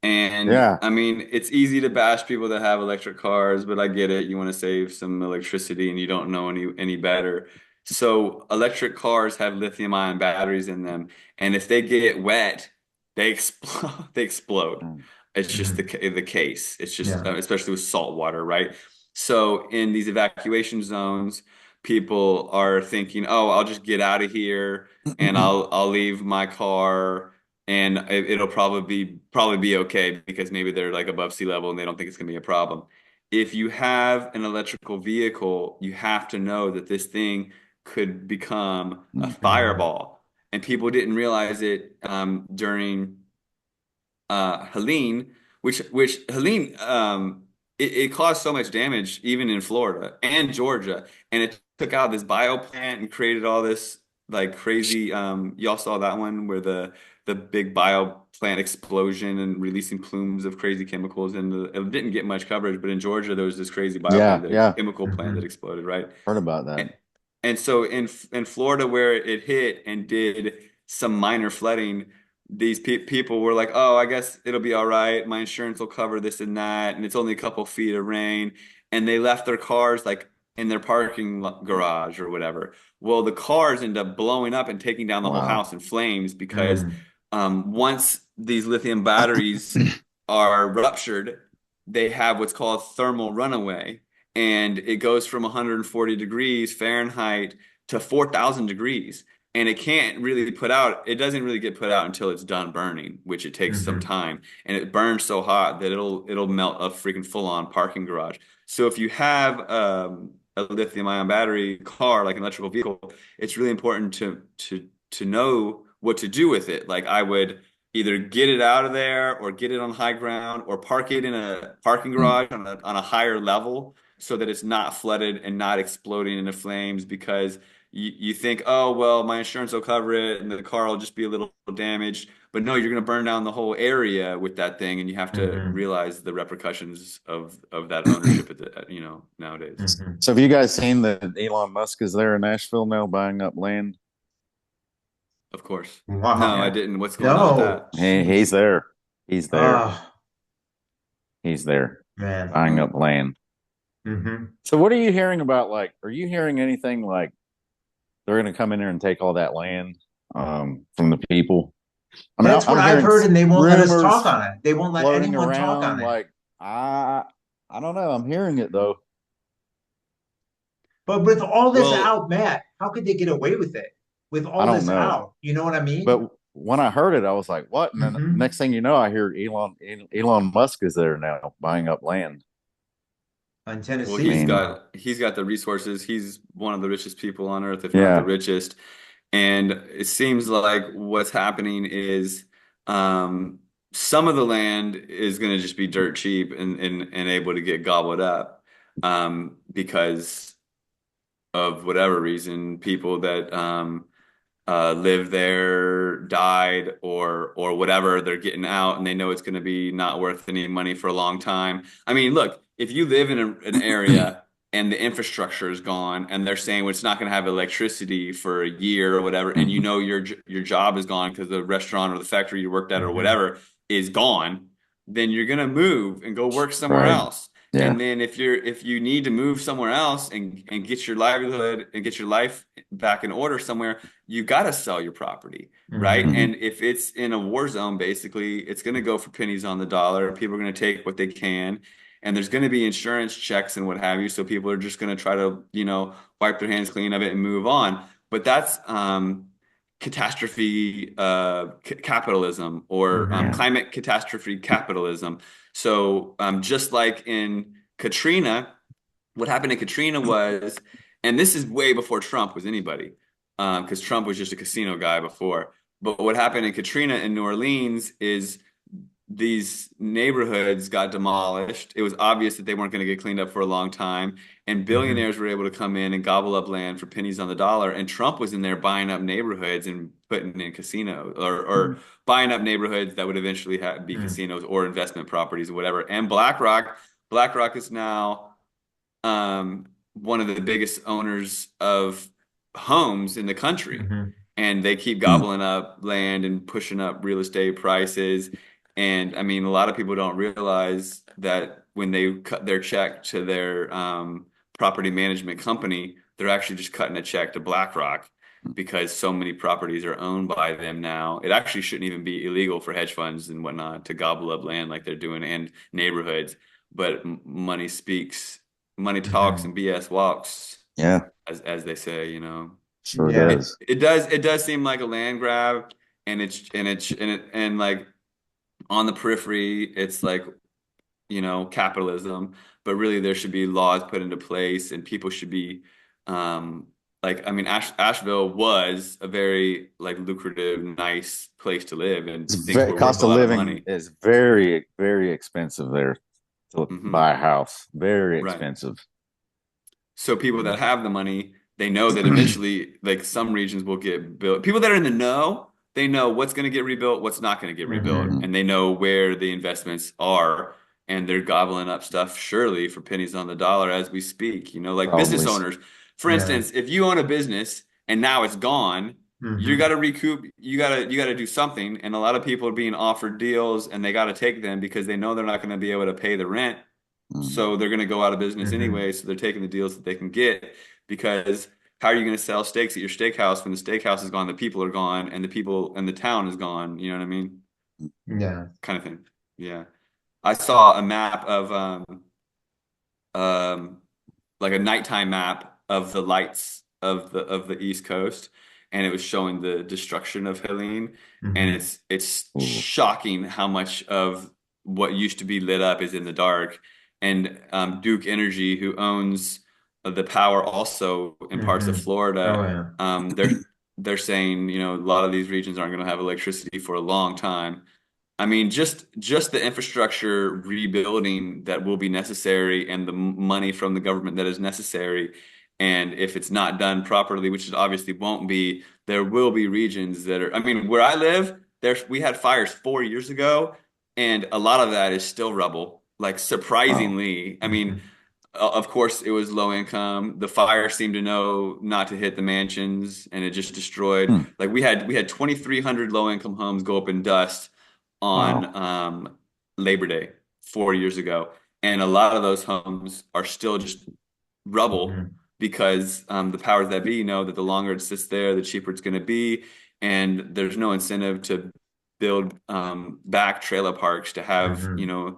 And Yeah. I mean, it's easy to bash people that have electric cars, but I get it. You want to save some electricity and you don't know any better. So electric cars have lithium ion batteries in them, and if they get wet, they explode. They explode. Mm. It's just the case. It's just Yeah. especially with salt water, right? So in these evacuation zones, people are thinking, "Oh, I'll just get out of here and I'll leave my car." And it'll probably be okay because maybe they're like above sea level and they don't think it's gonna be a problem. If you have an electrical vehicle, you have to know that this thing could become a fireball. And people didn't realize it during Helene, which Helene it caused so much damage even in Florida and Georgia, and it took out this bio plant and created all this like crazy. Y'all saw that one where the big bio plant explosion and releasing plumes of crazy chemicals, and it didn't get much coverage, but in Georgia there was this crazy bio Yeah, plant, yeah. chemical plant Mhm. that exploded, right? Heard about that. And so in Florida where it hit and did some minor flooding, these people were like, "Oh, I guess it'll be all right. My insurance will cover this and that, and it's only a couple feet of rain." And they left their cars like in their parking garage or whatever. Well, the cars end up blowing up and taking down the whole Wow. house in flames because Mhm. once these lithium batteries are ruptured, they have what's called thermal runaway, and it goes from 140 degrees Fahrenheit to 4,000 degrees. And it can't really it doesn't really get put out until it's done burning, which it takes some Mhm. time. And it burns so hot that it'll melt a freaking full-on parking garage. So if you have a lithium ion battery car, like an electrical vehicle, it's really important to know what to do with it. Like I would either get it out of there or get it on high ground or park it in a parking garage on a higher level so that it's not flooded and not exploding into flames because you think, oh, well, my insurance will cover it and the car will just be a little damaged. But no, you're going to burn down the whole area with that thing, and you have to Mhm. realize the repercussions of that ownership nowadays. Mhm. So have you guys seen that Elon Musk is there in Nashville now buying up land? Of course. Wow. No, I didn't. What's going on with No. that? He's there. He's there. Oh, He's there man. buying up land. Hmm. So what are you hearing about? Like, are you hearing anything like they're going to come in there and take all that land from the people? I mean, That's what I'm I've hearing heard, and they won't let us talk rumors on it. They won't let floating anyone talk on around. it. Like, I don't know. I'm hearing it though. But with all this Well, out, Matt, how could they get away with it? With I all don't this know. out, you know what I mean? But when I heard it, I was like, "What?" And then Hmm. next thing you know, I hear Elon Musk is there now buying up land. In well, I Tennessee. mean, he's got the resources. He's one of the richest people on earth, if not the yeah, richest. And it seems like what's happening is um, some of the land is going to just be dirt cheap and able to get gobbled up because of whatever reason, people that live there, died, or whatever. They're getting out, and they know it's going to be not worth any money for a long time. I mean, look, if you live in an area and the infrastructure is gone, and they're saying well, it's not going to have electricity for a year or whatever, and you mhm, know your job is gone because the restaurant or the factory you worked at or Hmm. whatever is gone, then you're going to move and go work somewhere right, else. yeah, And then if you need to move somewhere else and get your livelihood and get your life back in order somewhere, you got to sell your property, right? Hmm. mhm, And if it's in a war zone, basically, it's going to go for pennies on the dollar. People are going to take what they can, and there's going to be insurance checks and what have you. So people are just going to try to, wipe their hands clean of it and move on. But that's catastrophe capitalism or Hmm. yeah, climate catastrophe capitalism. So just like in Katrina, what happened in Katrina was, and this is way before Trump was anybody, because Trump was just a casino guy before. But what happened in Katrina in New Orleans is these neighborhoods got demolished. It was obvious that they weren't going to get cleaned up for a long time, and Hmm. billionaires were able to come in and gobble up land for pennies on the dollar. And Trump was in there buying up neighborhoods and putting in casinos or buying up neighborhoods that would eventually be Hmm. casinos or investment properties or whatever. And BlackRock is now one of the biggest owners of homes in the country. Hmm. And they keep mm, gobbling up land and pushing up real estate prices. And I mean, a lot of people don't realize that when they cut their check to their property management company, they're actually just cutting a check to BlackRock because so many properties are owned by them now. It actually shouldn't even be illegal for hedge funds and whatnot to gobble up land like they're doing and neighborhoods. But money speaks, money talks, Hmm. and BS walks, yeah, as they say. sure Yeah. It does. it does seem like a land grab, and like on the periphery, it's like capitalism, but really there should be laws put into place, and people should be um like I mean Asheville was a very like lucrative, nice place to live, and things were worth Cost a of lot of living money. is very, very expensive there to buy Hmm. a house. Very Right. expensive. So people that have the money, they know that eventually, like some regions will get built. People that are in the know, they know what's going to get rebuilt, what's not going to get rebuilt, Hmm. Mhm. and they know where the investments are, and they're gobbling up stuff surely for pennies on the dollar as we speak. Like business Probably. owners, for Yeah. instance, if you own a business and now it's gone, you got Hmm. to recoup. You got to do something, and a lot of people are being offered deals, and they got to take them because they know they're not going to be able to pay the rent, Mhm. so they're going to go out of business Hmm. anyway. So they're taking the deals that they can get because how are you going to sell steaks at your steakhouse when the steakhouse is gone, the people are gone, and the people and the town is gone? You know what I mean? Yeah. Kind of thing. Yeah. I saw a map of um, like a nighttime map of the lights of the East Coast, and it was showing the destruction of Helene, and Hmm. it's Ooh. shocking how much of what used to be lit up is in the dark. And Duke Energy, who owns the power also in parts of Hmm. Oh Florida, yeah. they're saying, a lot of these regions aren't going to have electricity for a long time. I mean, just the infrastructure rebuilding that will be necessary and the money from the government that is necessary. And if it's not done properly, which it obviously won't be, there will be regions that are, I mean, where I live, we had fires 4 years ago, and a lot of that is still rubble. Like Oh. surprisingly, I mean, Hmm. of course, it was low income. The fire seemed to know not to hit the mansions, and it just destroyed. Hmm. Like we had 2,300 low income homes go up in dust on Wow. Labor Day 4 years ago, and a lot of those homes are still just rubble Mhm. because the powers that be know that the longer it sits there, the cheaper it's going to be, and there's no incentive to build back trailer parks to have, Mhm.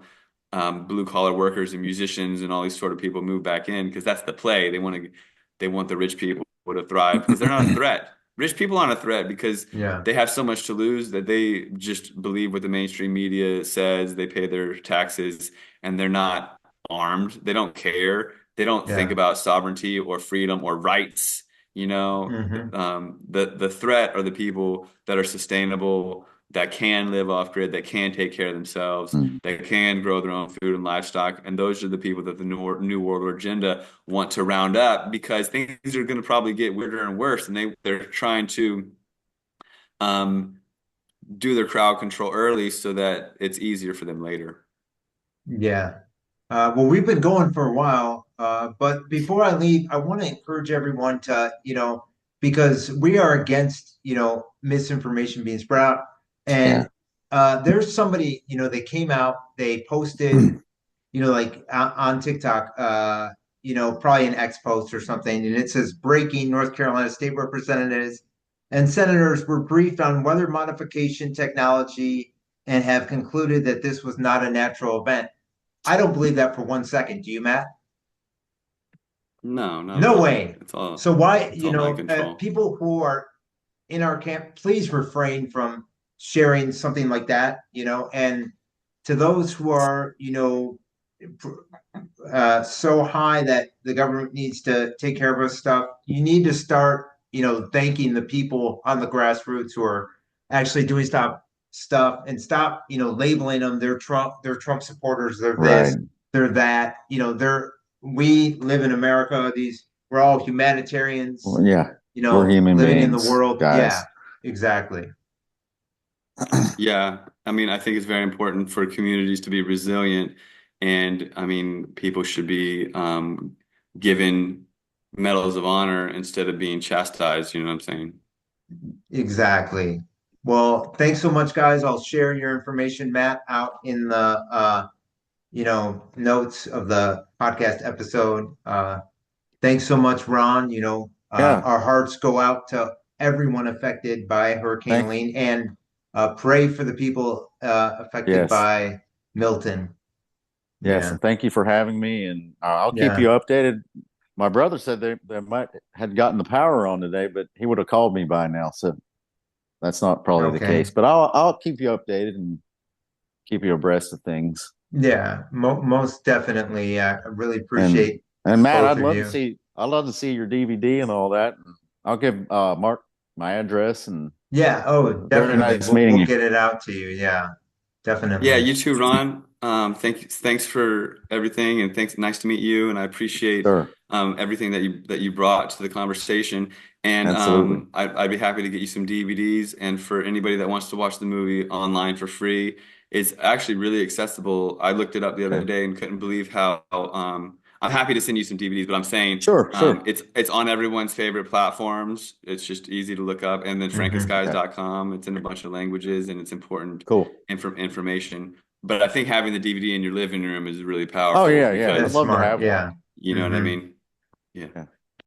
blue collar workers and musicians and all these sort of people move back in because that's the play. They want the rich people to thrive because they're not a threat. Rich people aren't a threat because Yeah. they have so much to lose that they just believe what the mainstream media says. They pay their taxes and they're not armed. They don't care. They don't think Yeah. about sovereignty or freedom or rights. Mhm. The threat are the people that are sustainable, that can live off grid, that can take care of themselves, Mm. that can grow their own food and livestock. And those are the people that the New World Order agenda want to round up because things are going to probably get weirder and worse. And they're trying to um, do their crowd control early so that it's easier for them later. Yeah. Well, we've been going for a while, but before I leave, I want to encourage everyone to, because we are against, misinformation being spread out. Yeah. And there's somebody, they came out, they posted, like on TikTok, probably an X post or something, and it says breaking North Carolina state representatives and senators were briefed on weather modification technology and have concluded that this was not a natural event. I don't believe that for 1 second. Do you, Matt? No, not at No all. way. It's all So why, it's all mind control. people who are in our camp, please refrain from sharing something like that, and to those who are, so high that the government needs to take care of us stuff, you need to start, thanking the people on the grassroots who are actually doing stuff and stop, labeling them. They're Trump supporters. They're Right. this, they're that. We live in America. We're all humanitarians. Well, yeah. We're human Living in the beings, world. Yeah, guys. exactly. Yeah, I mean, I think it's very important for communities to be resilient, and I mean, people should be given medals of honor instead of being chastised. You know what I'm saying? Exactly. Well, thanks so much, guys. I'll share your information, Matt, out in the notes of the podcast episode. Thanks so much, Ron. Yeah. Our hearts go out to everyone affected by Hurricane Thank. Helene, and pray for the people affected Yes. by Milton. Yes. Yeah. And thank you for having me. And I'll keep Yeah. you updated. My brother said they might had gotten the power on today, but he would have called me by now. So that's not probably the Okay. case. But I'll keep you updated and keep you abreast of things. Yeah. Most definitely. I really And appreciate Matt, both of you. I'd love to see your DVD and all that. I'll give Mark my address and Yeah. Oh, very definitely. nice We'll meeting we'll you. get it out to you. Yeah. Yeah, Definitely. you too, Ron. Thanks for everything, and thanks. Nice to meet you, and I appreciate Sure. everything that you brought to the conversation. And Absolutely. I'd be happy to get you some DVDs. And for anybody that wants to watch the movie online for free, it's actually really accessible. I looked it up the other Okay. day and couldn't believe how. I'm happy to send you some DVDs, but I'm saying Sure. it's on everyone's favorite platforms. It's just easy to look up, and then Hmm. Okay. Frankenskies.com. It's in a bunch of languages, and it's important Cool. information. But I think having the DVD in your living room is really Oh powerful yeah, yeah. I'd That's because love to smart. have one. Yeah. you know what I Hmm. mean? Yeah. Yeah.